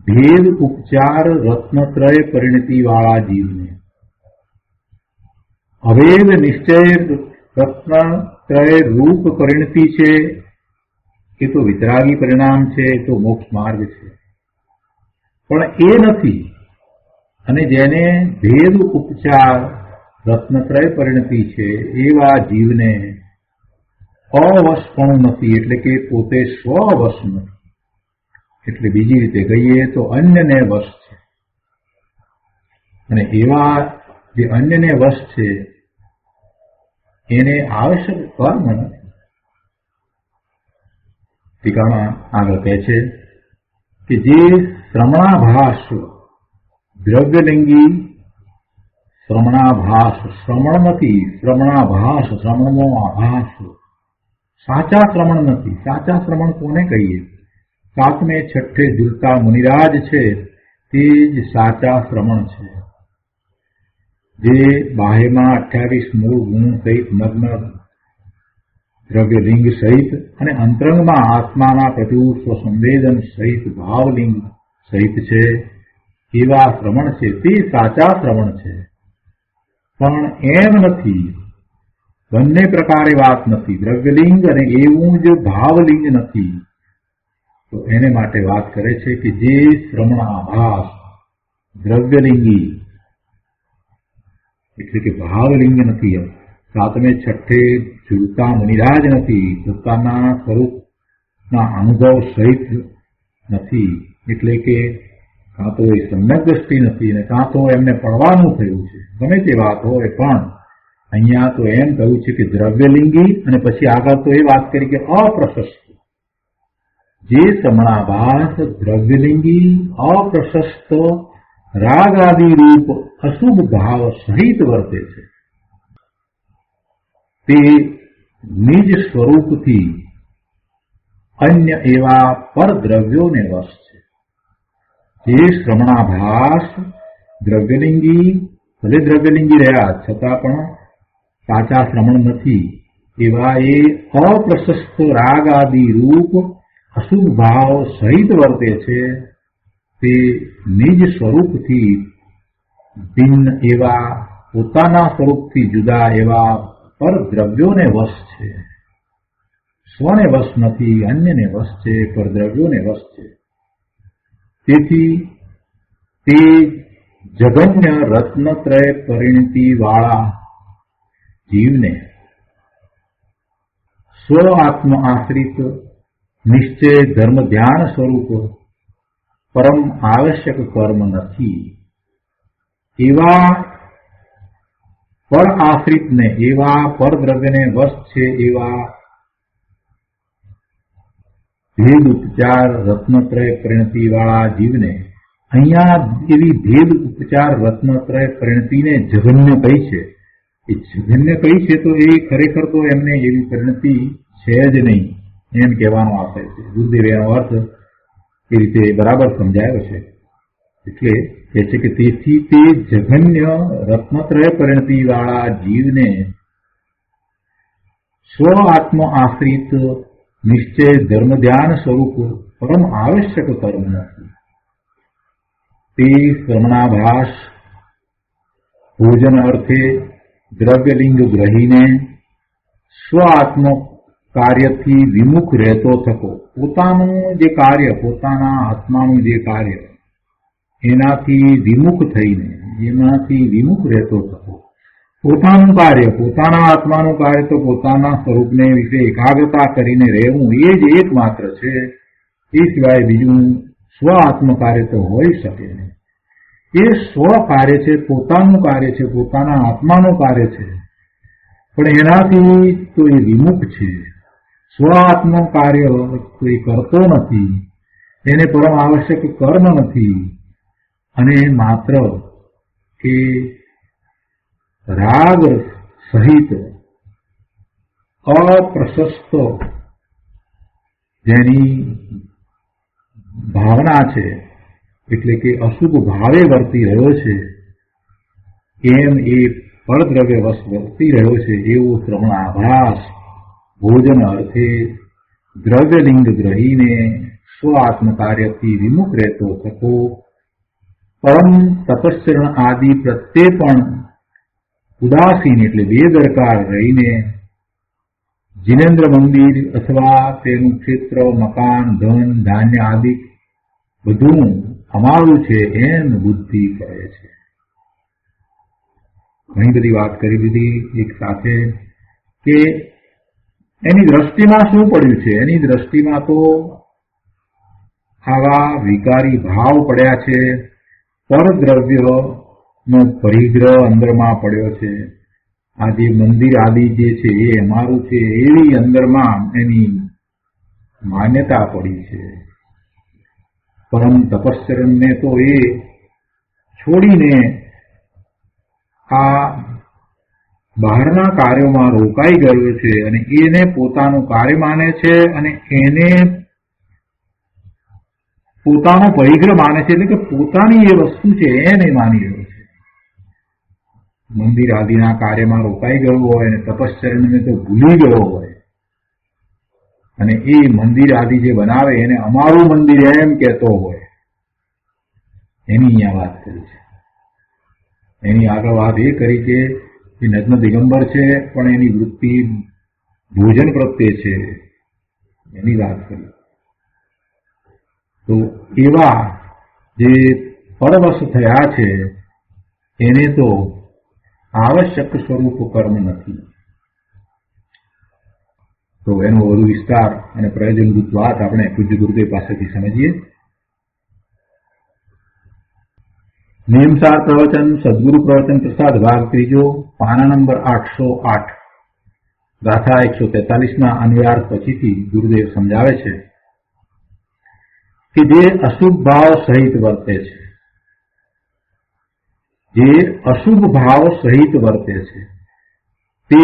Speaker 2: ભેદ ઉપચાર રત્નત્રય પરિણતિ વાળા જીવને. અભેદ નિશ્ચય રત્નત્રય રૂપ પરિણતિ છે, એ તો વિતરાગી પરિણામ છે, એ તો મોક્ષ માર્ગ છે. પણ એ નથી. અને જેને ભેદ ઉપચાર રત્નત્રય પરિણતિ છે એવા જીવને અવશપણું નથી, એટલે કે પોતે સ્વવશ નથી. એટલે બીજી રીતે કહીએ તો અન્યને વશ છે. અને એવા જે અન્યને વશ છે એને આવશ્યક કર્મ નથી. ટીકામાં આગળ કહે છે કે જે શ્રમણાભાસ દ્રવ્યલિંગી શ્રમણાભાસ, શ્રમણ નથી, શ્રમણાભાસ, શ્રમણનો આભાસ. સાચા શ્રમણ નથી. સાચા શ્રમણ કોને કહીએ? સાતમે છઠ્ઠે ઝૂલતા મુનિરાજ છે તે જ સાચા શ્રમણ છે, જે બાહ્યમાં 28 મૂળ ગુણ સહિત નગ્ન દ્રવ્યલિંગ સહિત અને અંતરંગમાં આત્માના પ્રતિરૂપ સંવેદન સહિત ભાવલિંગ સહિત છે. એવા શ્રમણ છે તે સાચા શ્રમણ છે. પણ એમ નથી, બંને પ્રકારે વાત નથી. દ્રવ્યલિંગ અને એવું જ ભાવલિંગ નથી. તો એને માટે વાત કરે છે કે જે શ્રમણાભાસ દ્રવ્યલિંગી એટલે કે ભાવલિંગ નથી, સાતમે છઠ્ઠે ઝૂલતા મુનિરાજ નથી, પોતાના સ્વરૂપના અનુભવ સહિત નથી, એટલે કે કાં તો એ સમ્યક દ્રષ્ટિ નથી અને કાં તો એમને પડવાનું થયું છે. ગમે તે વાત હોય, પણ અહીંયા તો એમ કહ્યું છે કે દ્રવ્યલિંગી, અને પછી આગળ તો એ વાત કરી કે અપ્રશસ્ત. જે શ્રમણાભાસ દ્રવ્યલિંગી, અપ્રશસ્ત, રાગ આદિ રૂપ અશુભ ભાવ સહિત વર્તે છે, તે નિજ સ્વરૂપથી અન્ય એવા પરદ્રવ્યોને વશ છે. જે શ્રમણાભાસ દ્રવ્યલિંગી, ભલે દ્રવ્યલિંગી રહ્યા છતાં પણ સાચા શ્રમણ નથી, એવા એ અપ્રશસ્ત રાગ આદિ રૂપ અશુભ ભાવ સહિત વર્તે છે, તે નિજ સ્વરૂપથી ભિન્ન એવા પોતાના સ્વરૂપથી જુદા એવા પરદ્રવ્યોને વશ છે. સ્વને વશ નથી, અન્યને વશ છે, પરદ્રવ્યોને વશ છે. તેથી તે જગન્ય રત્નત્રય પરિણતિ વાળા જીવને સ્વ આત્મ આશ્રિત નિશ્ચય ધર્મ ધ્યાન સ્વરૂપ પરમ આવશ્યક કર્મ નથી. એવા પર આશ્રિતને, એવા પરદ્રવ્યને વશ છે, એવા ભેદ ઉપચાર રત્નત્રય પરિણતિ વાળા જીવને, અહીંયા એવી ભેદ ઉપચાર રત્નત્રય પરિણતિને જઘન્ય કહી છે. એ જઘન્ય કહી છે તો એ ખરેખર તો એમને એવી પરિણતિ છે જ નહીં, એમ કહેવાનો આશય છે. ગુરુદેવ એનો અર્થ એ રીતે બરાબર સમજાયો છે. એટલે કહે છે કે તેથી તે જઘન્ય રત્નત્રય પરિણતિ વાળા જીવને સ્વ આત્મ આશ્રિત નિશ્ચય ધર્મ ધ્યાન સ્વરૂપ પરમ આવશ્યક કર્મ નથી. તે શ્રમણાભાસ ભોજન અર્થે દ્રવ્યલિંગ ગ્રહીને સ્વ આત્મ કાર્યથી વિમુખ રહેતો થકો, પોતાનું જે કાર્ય, પોતાના આત્માનું જે કાર્ય, એનાથી વિમુખ થઈને, એમાંથી વિમુખ રહેતો થકો. પોતાનું કાર્ય, પોતાના આત્માનું કાર્ય તો પોતાના સ્વરૂપને વિશે એકાગ્રતા કરીને રહેવું એ જ એકમાત્ર છે. એ સિવાય બીજું સ્વ આત્મ કાર્ય તો હોઈ શકે નહીં. એ સ્વ કાર્ય છે, પોતાનું કાર્ય છે, પોતાના આત્માનું કાર્ય છે, પણ એનાથી તો એ વિમુખ છે. સ્વ આત્મ કાર્ય તો એ કરતો નથી, એને પરમ આવશ્યક કર્મ નથી, અને માત્ર એ રાગ સહિત અપ્રશસ્ત જેની ભાવના છે, એટલે કે અશુભ ભાવે વર્તી રહ્યો છે, એમ એ પરદ્રવ્ય વશ વર્તી રહ્યો છે, એવો શ્રમણાભાસ ભોજન અર્થે દ્રવ્યલિંગ ગ્રહીને સ્વ આત્મ કાર્યથી વિમુખ રહેતો થકો, પરમ તપસ્ચરણ આદિ પ્રત્યે પણ ઉદાસીન એટલે બેદરકાર રહીને જિનેન્દ્ર મંદિર અથવા તેનું ક્ષેત્ર, મકાન, ધન, ધાન્ય આદિ બધું અમારું છે એમ બુદ્ધિ કરે છે. ઘણી બધી વાત કરી દીધી એક સાથે કે એની દ્રષ્ટિમાં શું પડ્યું છે. એની દ્રષ્ટિમાં તો આવા વિકારી ભાવ પડ્યા છે, પરદ્રવ્યનો પરિગ્રહ અંદરમાં પડ્યો છે. આ જે મંદિર આદિ જે છે એ અમારું છે એવી અંદરમાં એની માન્યતા પડી છે. પરમ તપસ્ચરણને તો એ છોડીને આ બહારના કાર્યોમાં રોકાઈ ગયો છે અને એને પોતાનું કાર્ય માને છે અને એને પોતાનો પરિગ્રહ માને છે, એટલે કે પોતાની એ વસ્તુ છે એને માની રહ્યો છે. મંદિર આદિના કાર્યમાં રોકાઈ ગયો હોય અને તપશ્ચર્યાને તો ભૂલી ગયો હોય અને એ મંદિર આદિ જે બનાવે એને અમારું મંદિર એમ કહેતો હોય, એની અહીંયા વાત કરી છે. એની આગળ વાત એ કરી કે એ નગ્ન દિગંબર છે પણ એની વૃત્તિ ભોજન પ્રત્યે છે, એની વાત કરી. તો એવા જે પરવશ થયા છે એને તો આવશ્યક સ્વરૂપ કર્મ નથી. તો એનો વધુ વિસ્તાર અને પ્રયોજનભૂત વાત આપણે પૂજ્ય ગુરુદેવ પાસેથી સમજીએ. નિયમસાર પ્રવચન સદગુરુ પ્રવચન પ્રસાદ ભાગ 3, પાના નંબર 808, ગાથા 143ના અન્વયાર્થ પછીથી ગુરુદેવ સમજાવે છે કે જે અશુભ ભાવ સહિત વર્તે છે, જે અશુભ ભાવ સહિત વર્તે છે તે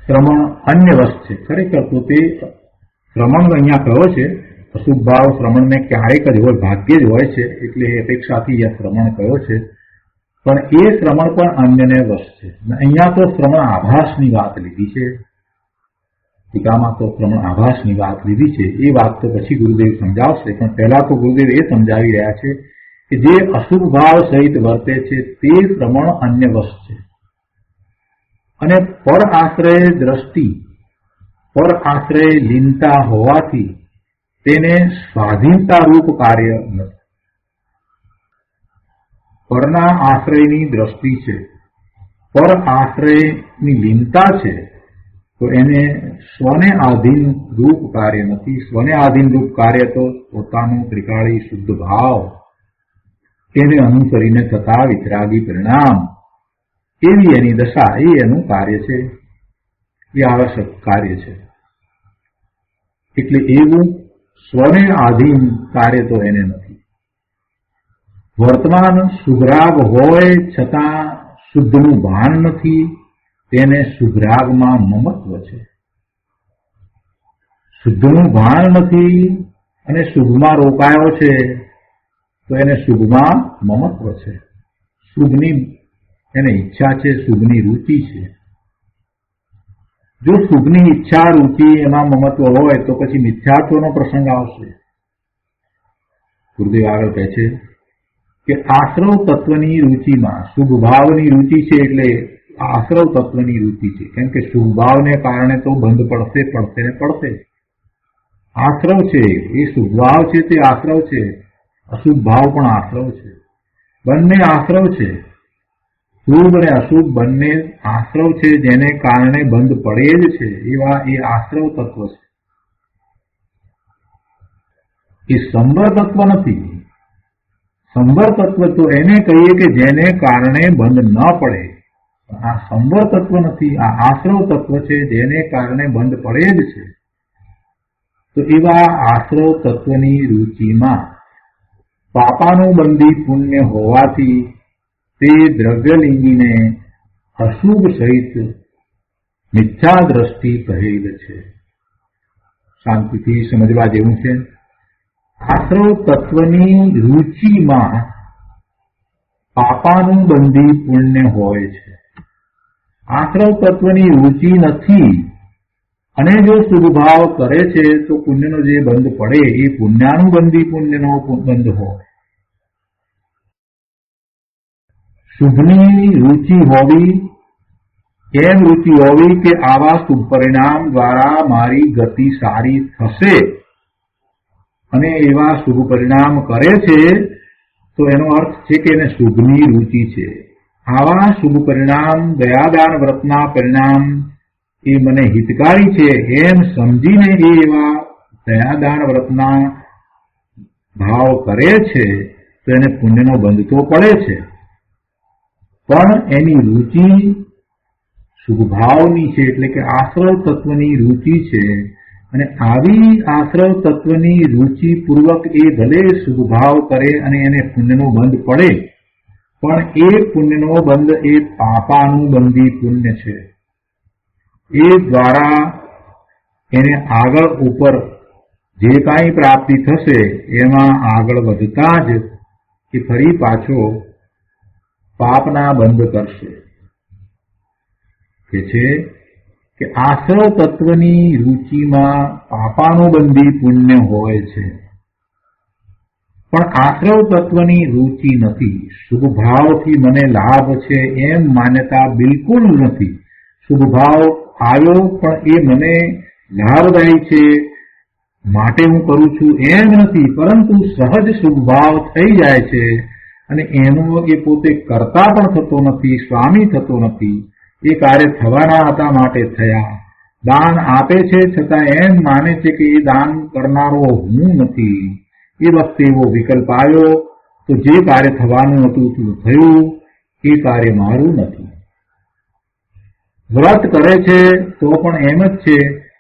Speaker 2: શ્રમણ અન્યવશ છે. ખરેખર તો તે શ્રમણ અહીંયા કયો છે, અશુભ ભાવ શ્રમણને ક્યારેક જ હોય, ભાગ્યે જ હોય છે, એટલે એ અપેક્ષાથી આ શ્રમણ કયો છે. પણ એ શ્રમણ પણ અન્યને વશ છે. અહીંયા તો શ્રમણ આભાસની વાત લીધી છે, ટીકામાં તો શ્રમણ આભાસની વાત લીધી છે. એ વાત તો પછી ગુરુદેવ સમજાવશે, પણ પહેલા તો ગુરુદેવ એ સમજાવી રહ્યા છે કે જે અશુભ ભાવ સહિત વર્તે છે તે શ્રમણ અન્ય વશ છે અને પર આશ્રય દ્રષ્ટિ, પર આશ્રય લીનતા હોવાથી તેને સ્વાધીનતા રૂપ કાર્ય નથી. પરના આશ્રયની દ્રષ્ટિ છે, પર આશ્રયની લીનતા છે, તો એને સ્વને આધીન રૂપ કાર્ય નથી. સ્વને આધીન રૂપ કાર્ય તો પોતાનું ત્રિકાળી શુદ્ધ ભાવ, એને અનુસરીને થતા વિતરાગી પરિણામ, એવી એની દશા, એ એનું કાર્ય છે, એ આવશ્યક કાર્ય છે. એટલે એવું સ્વને આધીન કાર્ય તો એને નથી. વર્તમાન શુભરાગ હોય છતાં શુદ્ધનું ભાન નથી, તેને શુભરાગમાં મમત્વ છે. શુદ્ધનું ભાન નથી અને શુભમાં રોકાયો છે તો એને શુભમાં મમત્વ છે. શુભની એને ઈચ્છા છે, શુભની રુચિ છે. જો શુભની ઈચ્છા રુચિ એમાં મમત્વ હોય તો પછી મિથ્યાત્વનો પ્રસંગ આવશે. ગુરુદેવ આગળ કહે છે કે આશ્રવ તત્વની રુચિમાં શુભ ભાવની રુચિ છે, એટલે આશ્રવ તત્વની રુચિ છે. કેમ કે શુભ ભાવને કારણે તો બંધ પડશે ને પડશે. આશ્રવ છે, એ શુભ ભાવ છે તે આશ્રવ છે, અશુભ ભાવ પણ આશ્રવ છે. બંને આશ્રવ છે, શુભ અને અશુભ બંને આશ્રવ છે, જેને કારણે બંધ પડે જ છે. એવા એ આશ્રવ તત્વ છે. એ સંવર તત્વ નથી. સંવર તત્વ તો એને કહીએ કે જેને કારણે બંધ ન પડે. આ સંવર તત્વ નથી, આ આશ્રવ તત્વ છે, જેને કારણે બંધ પડે જ છે. તો એવા આશ્રવ તત્વની રુચિમાં પાપાનુબંધી પુણ્ય હોવાથી તે દ્રવ્યલિંગીને અશુભ સહિત મિથ્યા દ્રષ્ટિ કહેલ છે. શાંતિથી સમજવા જેવું છે. આશ્રવ તત્વની રુચિમાં પાપાનુબંધી પુણ્ય હોય છે. આશ્રવ તત્વની રુચિ નથી અને જો શુભભાવ કરે છે તો પુણ્યનો જે બંધ પડે એ પુણ્યાનુબંધી પુણ્યનો બંધ હોય. શુભની રુચિ હોવી, એમ રુચિ હોવી કે આવા શુભ પરિણામ દ્વારા મારી ગતિ સારી થશે અને એવા શુભ પરિણામ કરે છે તો એનો અર્થ છે કે એને શુભની રુચિ છે. આવા શુભ પરિણામ દયાદાન વ્રતના પરિણામ એ મને હિતકારી છે એમ સમજીને એ એવા દયાદાન વ્રતના ભાવ કરે છે તો એને પુણ્યનો બંધ તો પડે છે, પણ એની રુચિ શુભભાવની છે, એટલે કે આશ્રવ તત્વની રુચિ છે. અને આવી આશ્રવ તત્વની રુચિ પૂર્વક એ ભલે શુભભાવ કરે અને એને પુણ્યનો બંધ પડે પણ એ પુણ્યનો બંધ એ પાપાનુબંધી પુણ્ય છે. એ દ્વારા એને આગળ ઉપર જે કાંઈ પ્રાપ્તિ થશે એમાં આગળ વધતા જ એ ફરી પાછો પાપના બંધ કરશે. કે છે કે આશ્રવ તત્વની રૂચિમાં પાપાનુબંધી પુણ્ય હોય છે, પણ આશ્રવ તત્વની રૂચિ નથી. શુભ ભાવથી મને લાભ છે એમ માન્યતા બિલકુલ નથી. શુભ ભાવ આવ્યો પણ એ મને લાભદાયી છે માટે હું કરું છું એમ નથી, પરંતુ સહજ શુભ ભાવ થઈ જાય છે અને એનો એ પોતે કરતા પણ થતો નથી, સ્વામી થતો નથી. એ કાર્ય થવાના હતા માટે થયા. દાન આપે છે છતાં એમ માને છે કે એ દાન કરનારો હું નથી. એ વખતે એવો વિકલ્પ આવ્યો તો જે કાર્ય થવાનું હતું તે થયું, એ કાર્ય મારું નથી. વ્રત કરે છે તો પણ એમ જ છે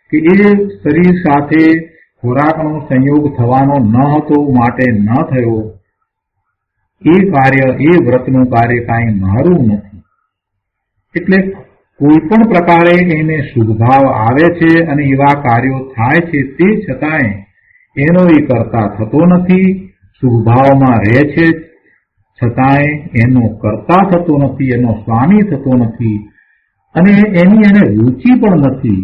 Speaker 2: કે એ શરીર સાથે ખોરાકનો સંયોગ થવાનો ન હતો માટે ન થયો. એ કાર્ય, એ વ્રતનું કાર્ય કાંઈ મારું નથી. એટલે કોઈ પણ પ્રકારે એને શુભભાવ આવે છે અને એવા કાર્યો થાય છે, તે છતાંય એનો એ કરતા થતો નથી. શુભભાવમાં રહે છે છતાંય એનો કરતા થતો નથી, એનો સ્વામી થતો નથી અને એની એને રુચિ પણ નથી.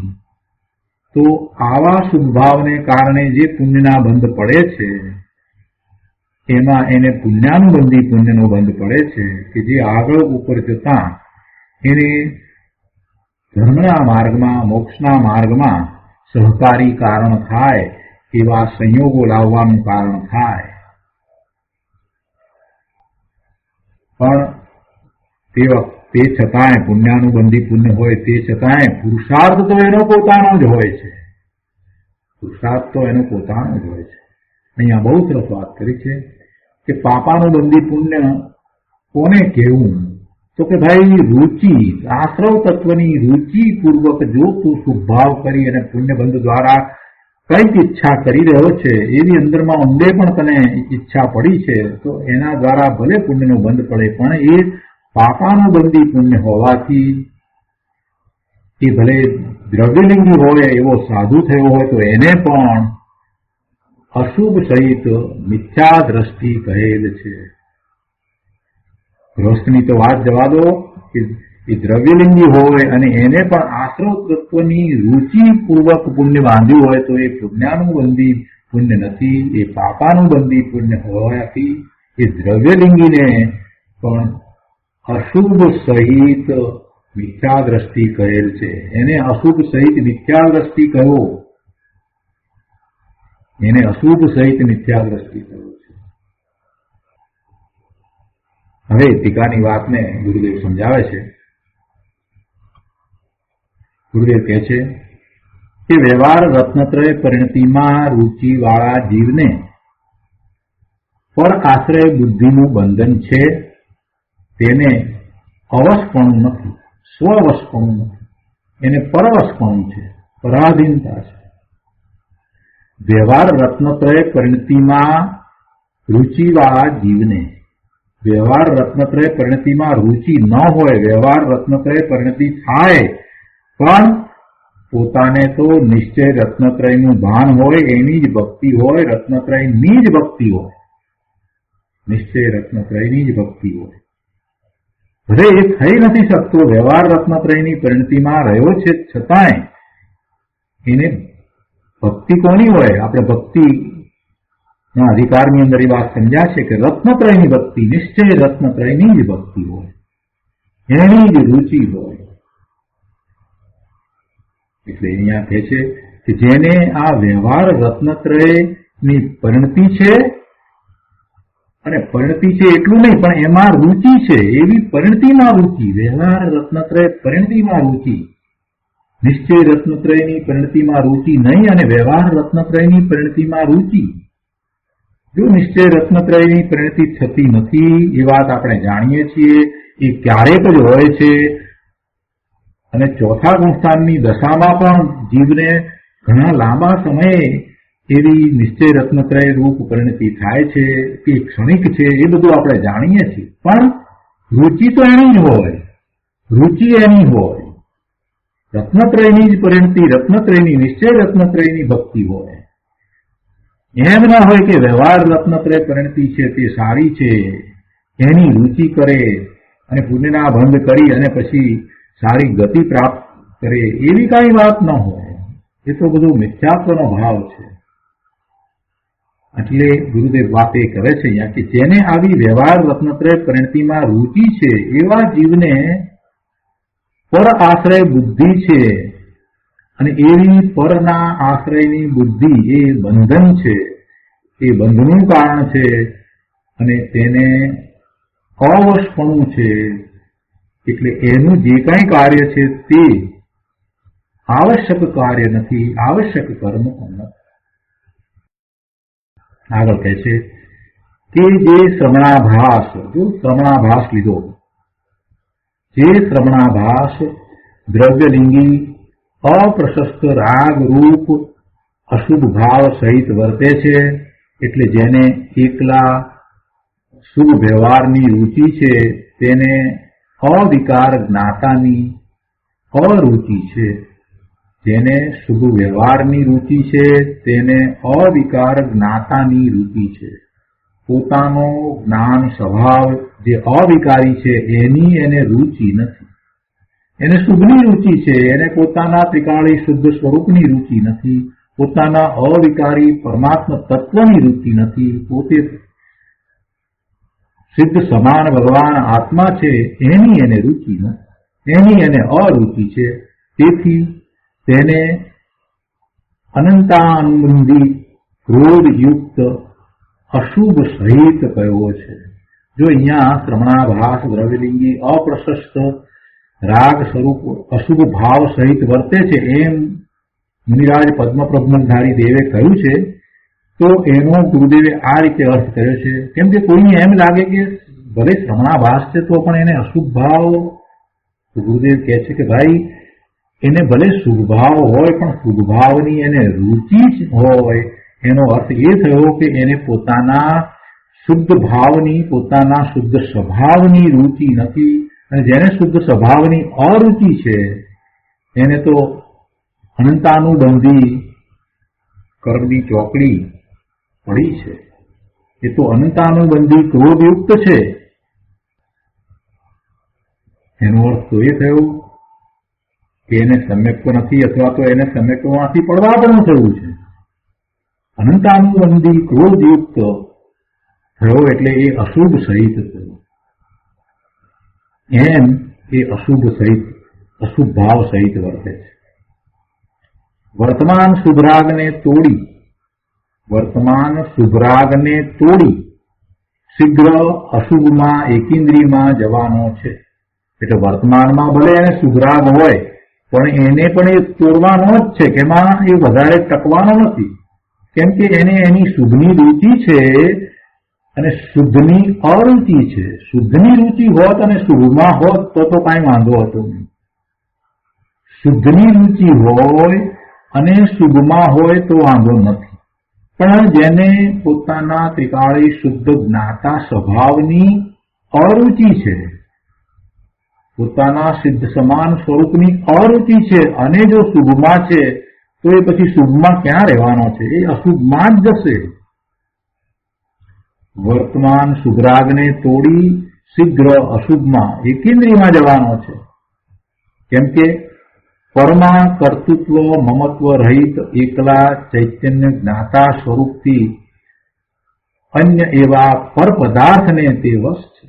Speaker 2: તો આવા શુભભાવને કારણે જે પુણ્યના બંધ પડે છે એમાં એને પુણ્યાનુબંધી પુણ્યનો બંધ પડે છે કે જે આગળ ઉપર જતા એને ધર્મના માર્ગમાં, મોક્ષના માર્ગમાં સહકારી કારણ થાય, એવા સંયોગો લાવવાનું કારણ થાય. પણ તે છતાંય પુણ્યાનુબંધી પુણ્ય હોય તે છતાંય પુરુષાર્થ તો એનો પોતાનો જ હોય છે. પુરુષાર્થ તો એનો પોતાનો જ હોય છે. અહીંયા બહુ સરસ વાત કરી છે કે પાપાનુબંધી પુણ્ય કોને કહેવું? તો કે ભાઈ રુચિ, આશ્રવ તત્વની રુચિ પૂર્વક જો તું શુભભાવ કરી અને પુણ્યબંધ દ્વારા કંઈક ઈચ્છા કરી રહ્યો છે, એવી અંદરમાં ઊંડે પણ તને ઈચ્છા પડી છે, તો એના દ્વારા ભલે પુણ્યનો બંધ પડે પણ એ પાપાનુબંધી પુણ્ય હોવાથી એ ભલે દ્રવ્યલિંગી હોય, એવો સાધુ થયો હોય, તો એને પણ અશુભ સહિત મિથ્યા દ્રષ્ટિ કહેલ છે. ગૃહસ્થની તો વાત જવા દો કે એ દ્રવ્યલિંગી હોય અને એને પણ આશ્રવ તત્વની રુચિ પૂર્વક પુણ્ય બાંધ્યું હોય તો એ પુણ્યાનુબંધી પુણ્ય નથી, એ પાપાનુબંધી પુણ્ય હોવાથી એ દ્રવ્યલિંગીને પણ અશુભ સહિત મિથ્યા દ્રષ્ટિ કહેલ છે. એને અશુભ સહિત મિથ્યા દ્રષ્ટિ કહો, એને અશુભ સહિત મિથ્યા દ્રષ્ટિ કહો છે. હવે ટીકાની વાતને ગુરુદેવ સમજાવે છે. ગુરુદેવ કહે છે કે વ્યવહાર રત્નત્રય પરિણતિમાં રુચિવાળા જીવને પર આશ્રય બુદ્ધિનું બંધન છે. તેને અવશપણું નથી, સ્વવશપણું નથી, એને પરવશપણું છે, પરાધીનતા છે. વ્યવહાર રત્નત્રય પરિણતિમાં રુચિવાળા જીવને, વ્યવહાર રત્નત્રય પરિણતિમાં રુચિ ન હોય, વ્યવહાર રત્નત્રય પરિણતિ થાય પણ પોતાને તો નિશ્ચય રત્નત્રયનું ભાન હોય, એની જ ભક્તિ હોય, રત્નત્રયની જ ભક્તિ હોય, નિશ્ચય રત્નત્રયની જ ભક્તિ હોય. ભલે એ થઈ નથી શકતો, વ્યવહાર રત્નત્રયની પરિણતિમાં રહ્યો છે છતાંય એને ભક્તિ કોની હોય? આપણે ભક્તિના અધિકારની અંદર એ વાત સમજાશે કે રત્નત્રયની ભક્તિ, નિશ્ચય રત્નત્રયની જ ભક્તિ હોય, એની જ રુચિ હોય. એટલે અહીંયા કહે છે કે જેને આ વ્યવહાર રત્નત્રયની પરિણતિ છે, અને પરિણતિ છે એટલું નહીં પણ એમાં રુચિ છે, એવી પરિણતિમાં રુચિ, વ્યવહાર રત્નત્રય પરિણતિમાં રુચિ, નિશ્ચય રત્નત્રયની પરિણતિમાં રુચિ નહીં અને વ્યવહાર રત્નત્રયની પરિણતિમાં રુચિ. જો નિશ્ચય રત્નત્રયની પરિણતિ થતી નથી એ વાત આપણે જાણીએ છીએ, એ ક્યારેક જ હોય છે. અને ચોથા ગુણસ્થાનની દશામાં પણ જીવને ઘણા લાંબા સમયે એવી નિશ્ચય રત્નત્રય રૂપ પરિણતિ થાય છે, તે ક્ષણિક છે, એ બધું આપણે જાણીએ છીએ. પણ रुचि तो एनी ज होय, रुचि एनी होय, रत्नत्रयनी ज परिणति, रत्नत्रयनी निश्चय रत्नत्रयनी भक्ति होय। एम न होय के व्यवहार रत्नत्रय परिणति छे ते सारी छे, एनी रुचि करे अने पुण्यना भंग करी अने पछी सारी गति प्राप्त करे, एवी काई वात न होय। ए तो बधुं मिथ्यात्वनो भाव छे। એટલે ગુરુદેવ વાત એ કરે છે અહીંયા કે જેને આવી વ્યવહાર રત્નત્રય પરિણતિમાં રુચિ છે એવા જીવને પર આશ્રય બુદ્ધિ છે અને એવી પરના આશ્રયની બુદ્ધિ એ બંધન છે, એ બંધનું કારણ છે અને તેને અવશપણું છે। એટલે એનું જે કાંઈ કાર્ય છે તે આવશ્યક કાર્ય નથી, આવશ્યક કર્મ પણ નથી। આગળ કહે છે કે જે શ્રવણાભાસ, જો શ્રવણાભાસ લીધો, જે શ્રવણાભાસ દ્રવ્યલિંગી અપ્રશસ્ત રાગ રૂપ અશુભ ભાવ સહિત વર્તે છે, એટલે જેને એકલા શુભ વ્યવહારની રુચિ છે તેને અવિકાર જ્ઞાતાની અરુચિ છે। જેને શુભ વ્યવહારની રુચિ છે તેને અવિકાર જ્ઞાતાની રુચિ છે। પોતાનો જ્ઞાન સ્વભાવ જે અવિકારી છે એની એને રુચિ નથી, એને શુભની રુચિ છે, એને પોતાના ત્રિકાળી શુદ્ધ સ્વરૂપની રુચિ નથી, પોતાના અવિકારી પરમાત્મા તત્વની રુચિ નથી, પોતે સિદ્ધ સમાન ભગવાન આત્મા છે એની એને રુચિ નથી, એની એને અરુચિ છે। તેથી તેને અનંતાનુબંધી ક્રોધયુક્ત અશુભ સહિત કયો છે। જો અહીંયા શ્રવણાભાસ દ્રવ્યલિંગી અપ્રશસ્ત રાગ સ્વરૂપ અશુભ ભાવ સહિત વર્તે છે એમ મુનિરાજ પદ્મપ્રબંધધારી દેવે કહ્યું છે, તો એનો ગુરુદેવે આ રીતે અર્થ કર્યો છે। કેમ કે કોઈને એમ લાગે કે ભલે શ્રવણાભાસ છે તો પણ એને અશુભ ભાવ, તો ગુરુદેવ કહે છે કે ભાઈ એને ભલે શુભ ભાવ હોય પણ શુભ ભાવની એને રુચિ જ હોય, એનો અર્થ એ થયો કે એને પોતાના શુદ્ધ ભાવની, પોતાના શુદ્ધ સ્વભાવની રુચિ નથી, અને જેને શુદ્ધ સ્વભાવની અરુચિ છે એને તો અનંતાનુબંધી કર્મની ચોકડી પડી છે, એ તો અનંતાનુબંધી ક્રોધયુક્ત છે। એનો અર્થ તો એ થયો કે એને સમ્યક્ત નથી અથવા તો એને સમ્યક્તમાંથી પડવાપણું થયું છે। અનંતાનુબંધી ક્રોધયુક્ત થયો એટલે એ અશુભ સહિત થયો, એમ એ અશુભ સહિત અશુભ ભાવ સહિત વર્તે છે। વર્તમાન શુભરાગને તોડી, વર્તમાન શુભરાગને તોડી શીઘ્ર અશુભમાં એકેન્દ્રીયમાં જવાનો છે। એટલે વર્તમાનમાં ભલે એને શુભરાગ હોય પણ એને પણ એ તોડવાનો જ છે, કે એમાં એ વધારે ટકવાનો નથી, કેમ કે એને એની શુભની રુચિ છે અને શુદ્ધની અરુચિ છે। શુદ્ધની રુચિ હોત અને શુભમાં હોત તો કાંઈ વાંધો હતો નહીં। શુદ્ધની રુચિ હોય અને શુભમાં હોય તો વાંધો નથી, પણ જેને પોતાના ત્રિકાળી શુદ્ધ જ્ઞાતા સ્વભાવની અરુચિ છે, પોતાના સિદ્ધ સમાન સ્વરૂપની અરુચિ છે અને જો શુભમાં છે તો એ પછી શુભમાં ક્યાં રહેવાનો છે, એ અશુભમાં જ જશે। વર્તમાન શુભરાગને તોડી શીઘ્ર અશુભમાં એકેન્દ્રીયમાં જવાનો છે, કેમ કે પरमा કર્તૃત્વ મમત્વ રહિત એકલા ચૈતન્ય જ્ઞાતા સ્વરૂપથી અન્ય એવા પર પદાર્થને તે વશ છે।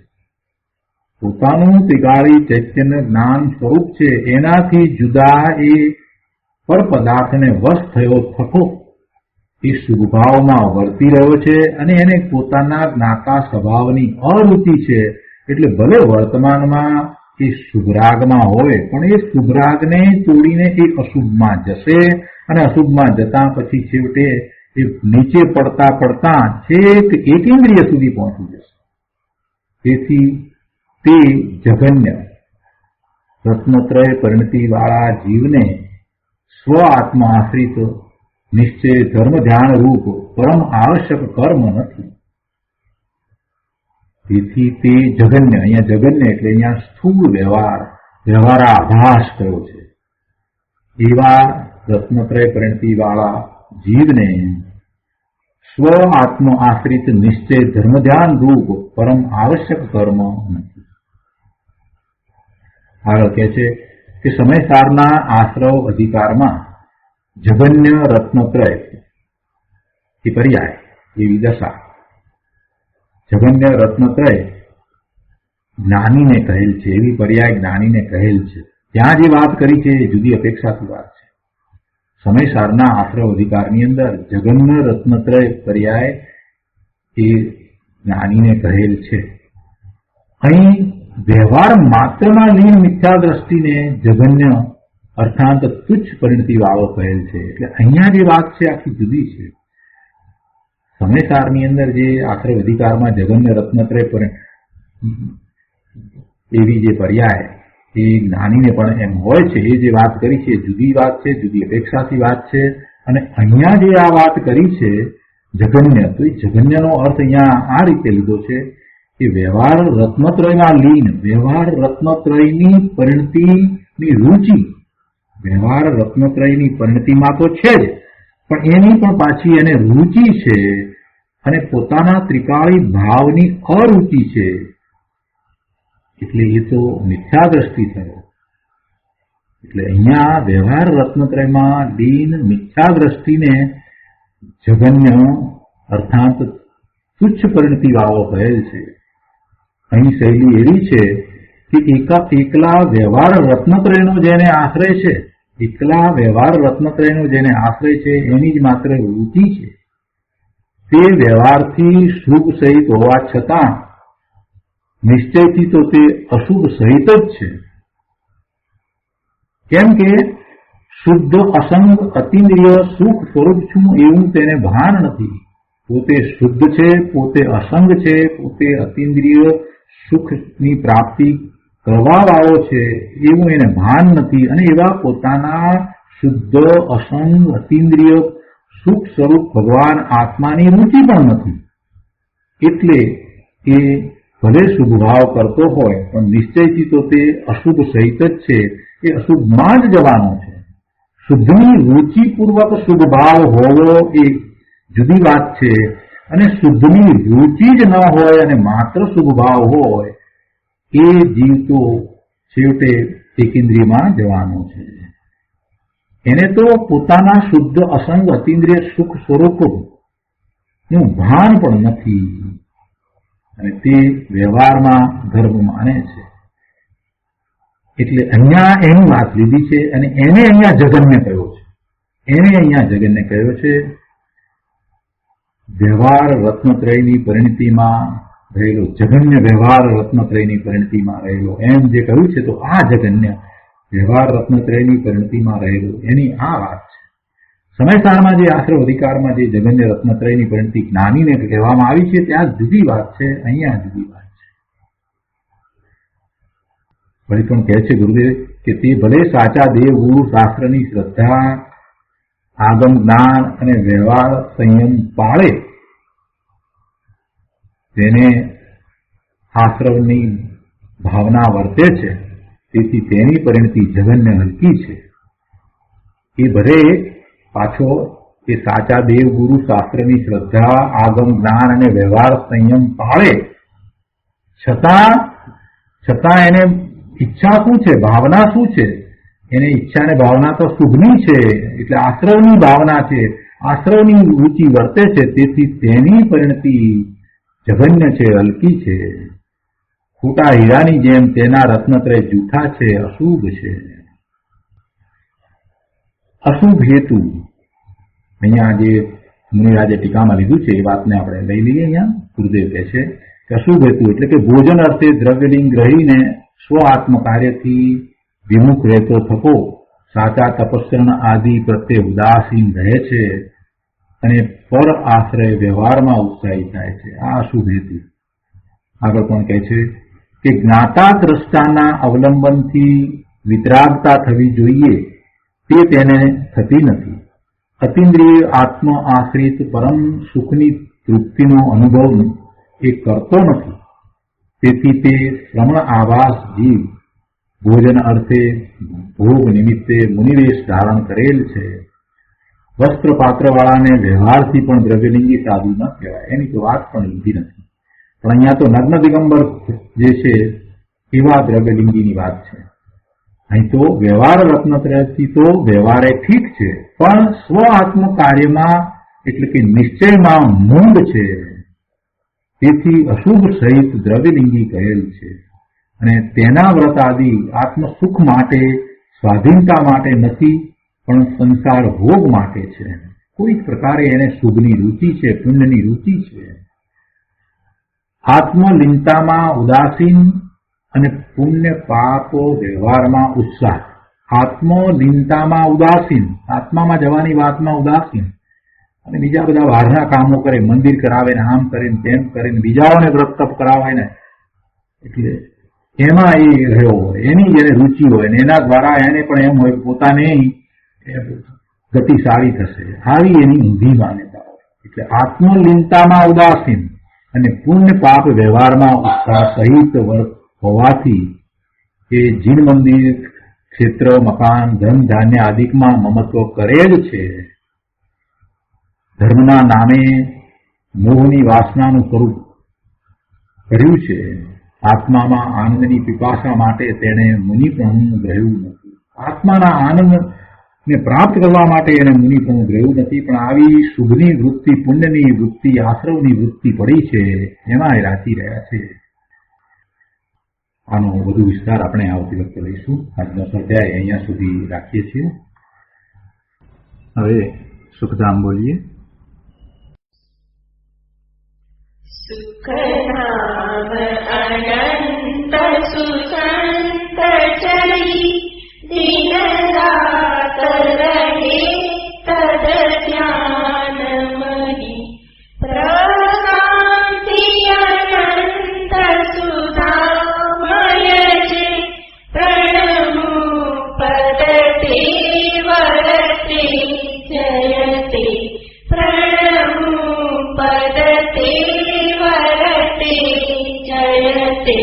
Speaker 2: પોતાનું ત્રિકાળી ચૈતન્ય જ્ઞાન સ્વરૂપ છે એનાથી જુદા એ પર પદાર્થને વશ થયો થકો એ શુભભાવમાં વર્તી રહ્યો છે અને એને પોતાના જ્ઞાતા સ્વભાવની અરુચિ છે। એટલે ભલે વર્તમાનમાં એ શુભરાગમાં હોય પણ એ શુભરાગને તોડીને એ અશુભમાં જશે અને અશુભમાં જતા પછી છેવટે એ નીચે પડતા પડતા છેક એકેન્દ્રિય સુધી પહોંચી જશે। તેથી તે જઘન્ય રત્નત્રય પરિણતિવાળા જીવને સ્વ આત્મા આશ્રિત નિશ્ચય ધર્મ ધ્યાન રૂપ પરમ આવશ્યક કર્મ નથી। તેથી તે જગન્ય, અહીંયા જગન્ય એટલે અહીંયા સ્થૂળ વ્યવહારાભાસ કયો છે. એવા રત્નત્રય પરિણતિવાળા જીવને સ્વ આત્મ આશ્રિત નિશ્ચય ધર્મ ધ્યાન રૂપ પરમ આવશ્યક કર્મ નથી. આગળ કહે છે કે સમયસારના આશ્રવ અધિકારમાં જગન્ય રત્નત્રય એ પર્યાય એવી દશા. જગન્ય રત્નત્રય જ્ઞાનીને કહેલ છે, એવી પર્યાય જ્ઞાનીને કહેલ છે. ત્યાં જે વાત કરી છે એ જુદી અપેક્ષાથી વાત છે. સમયસારના આશ્રવ અધિકારની અંદર જગન્ય રત્નત્રય પર્યાય એ જ્ઞાનીને કહેલ છે. અહીં વ્યવહાર માત્રમાં લીન મિથ્યા દ્રષ્ટિને જગન્ય અર્થાંત તુચ્છ પરિણતિ વાળો કહેલ છે. એટલે અહીંયા જે વાત છે આખી જુદી છે. સમયસારની અંદર જે આશ્રવ અધિકારમાં જગન્ય રત્નત્રય એવી જે પર્યાય એ જ્ઞાનીને પણ એમ હોય છે, એ જે વાત કરી છે જુદી વાત છે, જુદી અપેક્ષાથી વાત છે. અને અહીંયા જે આ વાત કરી છે જગન્ય, તો એ જગન્યનો અર્થ અહીંયા આ રીતે લીધો છે કે વ્યવહાર રત્નત્રયમાં લીન, વ્યવહાર રત્નત્રયની પરિણતિની રુચિ, વ્યવહાર રત્નત્રયની પરિણતિમાં તો છે જ, પણ એની પણ પાછી એને રુચિ છે અને પોતાના ત્રિકાળી ભાવની અરુચિ છે. એટલે એ તો મિથ્યા દ્રષ્ટિ થયો. એટલે અહીંયા વ્યવહાર રત્નત્રયમાં લીન મિથ્યા દ્રષ્ટિને જગન્ય અર્થાત તુચ્છ પરિણતિ વાળો કહેલ છે. અહીં શૈલી એવી છે કે એકલા વ્યવહાર રત્નત્રયનો જેને આશ્રય છે, એકલા વ્યવહાર રત્નત્રયનો જેને આશ્રય છે એની જ માત્ર વૃત્તિ છે. તે વ્યવહારથી શુભ સહિત હોવા છતાં નિશ્ચયથી તો તે અશુભ સહિત જ છે. કેમ કે શુદ્ધ અસંગ અતિન્દ્રિય સુખ સ્વરૂપ છું એવું તેને ભાન નથી. પોતે શુદ્ધ છે, પોતે અસંગ છે, પોતે અતિન્દ્રિય સુખની પ્રાપ્તિ કરવા વાળો છે એવું એને ભાન નથી. અને એવા પોતાના શુદ્ધ અસંગ અતિન્દ્રિય સુખ સ્વરૂપ ભગવાન આત્માની રુચિ પણ નથી. એટલે એ ભલે શુભ ભાવ કરતો હોય પણ નિશ્ચયથી તો તે અશુભ સહિત જ છે, એ અશુભમાં જ જવાનો છે. શુદ્ધની રુચિપૂર્વક શુભ ભાવ હોવો એ જુદી વાત છે, અને શુદ્ધની રુચિ જ ન હોય અને માત્ર શુભ ભાવ હોય એ જીવ તો છેવટે એકેન્દ્રિયમાં જવાનો છે. એને તો પોતાના શુદ્ધ અસંગ અતિન્દ્રિય સુખ સ્વરૂપનું ભાન પણ નથી અને તે વ્યવહારમાં ધર્મ માને છે. એટલે અહીંયા એની વાત લીધી છે અને એને અહીંયા જગન્ય કહ્યો છે. એને અહીંયા જગન્ય કહ્યો છે. વ્યવહાર રત્નત્રયની પરિણતિમાં રહેલો, જગન્ય વ્યવહાર રત્નત્રયની પરિણતિમાં રહેલો એમ જે કહ્યું છે, તો આ જગન્ય વ્યવહાર રત્નત્રયની પરિણતિમાં રહેલો એની આ વાત છે. સમયસારમાં જે આશ્રવ અધિકારમાં જે જગન્ય રત્નત્રયની પરિણતિ જ્ઞાનીને કહેવામાં આવી છે ત્યાં જુદી વાત છે, અહીંયા જુદી વાત છે. વળી પણ કહે છે ગુરુદેવ કે તે ભલે સાચા દેવ ગુરુ શાસ્ત્રની શ્રદ્ધા, આગમ જ્ઞાન અને વ્યવહાર સંયમ પાળે, તેને આશ્રવની ભાવના વર્તે છે, તેથી તેની પરિણતિ જગન્ય હલકી છે. એ ભલે પાછો એ સાચા દેવ ગુરુ શાસ્ત્રની શ્રદ્ધા, આગમ જ્ઞાન અને વ્યવહાર સંયમ પાળે, છતાં એને ઈચ્છા શું છે, ભાવના શું છે? એને ઈચ્છા ને ભાવના તો શુભની છે, એટલે આશ્રવની ભાવના છે, આશ્રવની રુચિ વર્તે છે, તેથી તેની પરિણતિ જગન્ય છે, હલકી છે. ખોટા હીરાની જેમ તેના રત્નત્રય જૂઠા છે, અશુભ છે. અશુભ હેતુ અહીંયા જે મુનિરાજે ટીકામાં લીધું છે એ વાતને આપણે લઈ લઈએ. અહીંયા ગુરુદેવ કહે છે કે અશુભ હેતુ એટલે કે ભોજન અર્થે દ્રવ્યલિંગ ગ્રહીને સ્વ આત્મ કાર્યથી વિમુખ રહેતો થકો સાચા તપસ્યા આદિ પ્રત્યે ઉદાસીન રહે છે અને પર આશ્રય વ્યવહારમાં ઉત્સાહી થાય છે. આ અશુભ હેતુ. આગળ પણ કહે છે કે જ્ઞાતા દ્રષ્ટાના અવલંબનથી વિતરાગતા થવી જોઈએ તે તેને થતી નથી. અતિન્દ્રિય આત્મ આશ્રિત પરમ સુખની તૃપ્તિનો અનુભવ એ કરતો નથી. તેથી તે શ્રમણ આવાસ જીવ ભોજન અર્થે ભોગ નિમિત્તે મુનિવેશ ધારણ કરેલ છે. વસ્ત્ર પાત્રવાળાને વ્યવહારથી પણ દ્રવ્યલિંગી સાધુ ન કહેવાય, એની તો વાત પણ લીધી નથી. પણ અહીંયા તો નગ્ન દિગંબર જે છે એવા દ્રવ્યલિંગીની વાત છે. અહીં તો વ્યવહાર રત્નત્રયથી તો વ્યવહારે ઠીક છે, પણ સ્વ આત્મ કાર્યમાં એટલે કે નિશ્ચયમાં મૂંડ છે. તેથી અશુભ સહિત દ્રવ્યલિંગી કહેલ છે. અને તેના વ્રત આદિ આત્મ સુખ માટે, સ્વાધીનતા માટે નથી, પણ સંસાર ભોગ માટે છે. કોઈ પ્રકારે એને શુભની રુચિ છે, પુણ્યની રુચિ છે. આત્મલીનતામાં ઉદાસીન અને પુણ્ય પાપો વ્યવહારમાં ઉત્સાહ. આત્મલીનતામાં ઉદાસીન, આત્મામાં જવાની વાતમાં ઉદાસીન, અને બીજા બધા બહારના કામો કરે, મંદિર કરાવે ને આમ કરે ને તેમ કરે ને બીજાઓને વ્રત તપ કરાવે ને, એટલે એમાં એ રહ્યો હોય, એની જેને રુચિ હોય ને એના દ્વારા એને પણ એમ હોય પોતાને ગતિ સારી થશે, આવી એની ઊંધી માન્યતા હોય. એટલે આત્મલીનતામાં ઉદાસીન અને પુણ્ય પાપ વ્યવહારમાં ઉત્સાહ સહિત હોવાથી એ જીન મંદિર, ક્ષેત્ર, મકાન, ધન ધાન્ય આદિકમાં મમત્વ કરેલ છે. ધર્મના નામે મોહની વાસનાનું સ્વરૂપ કર્યું છે. આત્મામાં આનંદની પીપાસા માટે તેણે મુનિપણું ગ્રહ્યું નથી. આત્માના આનંદને પ્રાપ્ત કરવા માટે એને મુનિપણું ગ્રહ્યું નથી, પણ આવી શુભની વૃત્તિ, પુણ્યની વૃત્તિ, આશ્રવની વૃત્તિ પડી છે, એમાં એ રાચી રહ્યા છે. આનો વધુ વિસ્તાર આપણે આવતી વખતે લઈશું. આજનો સ્વાધ્યાય અહીંયા સુધી રાખીએ છીએ. હવે સુખધામ બોલીએ.
Speaker 3: સુખધામ અનંત સુસંત ચરી દિન રાત રહે તદ ધ્યાન મહી પ્રકાંતિ અનંત સુધામય છે પ્રણમુ પદતે વરતે જયતે પ્રણમુ પદતે વરતે જયતે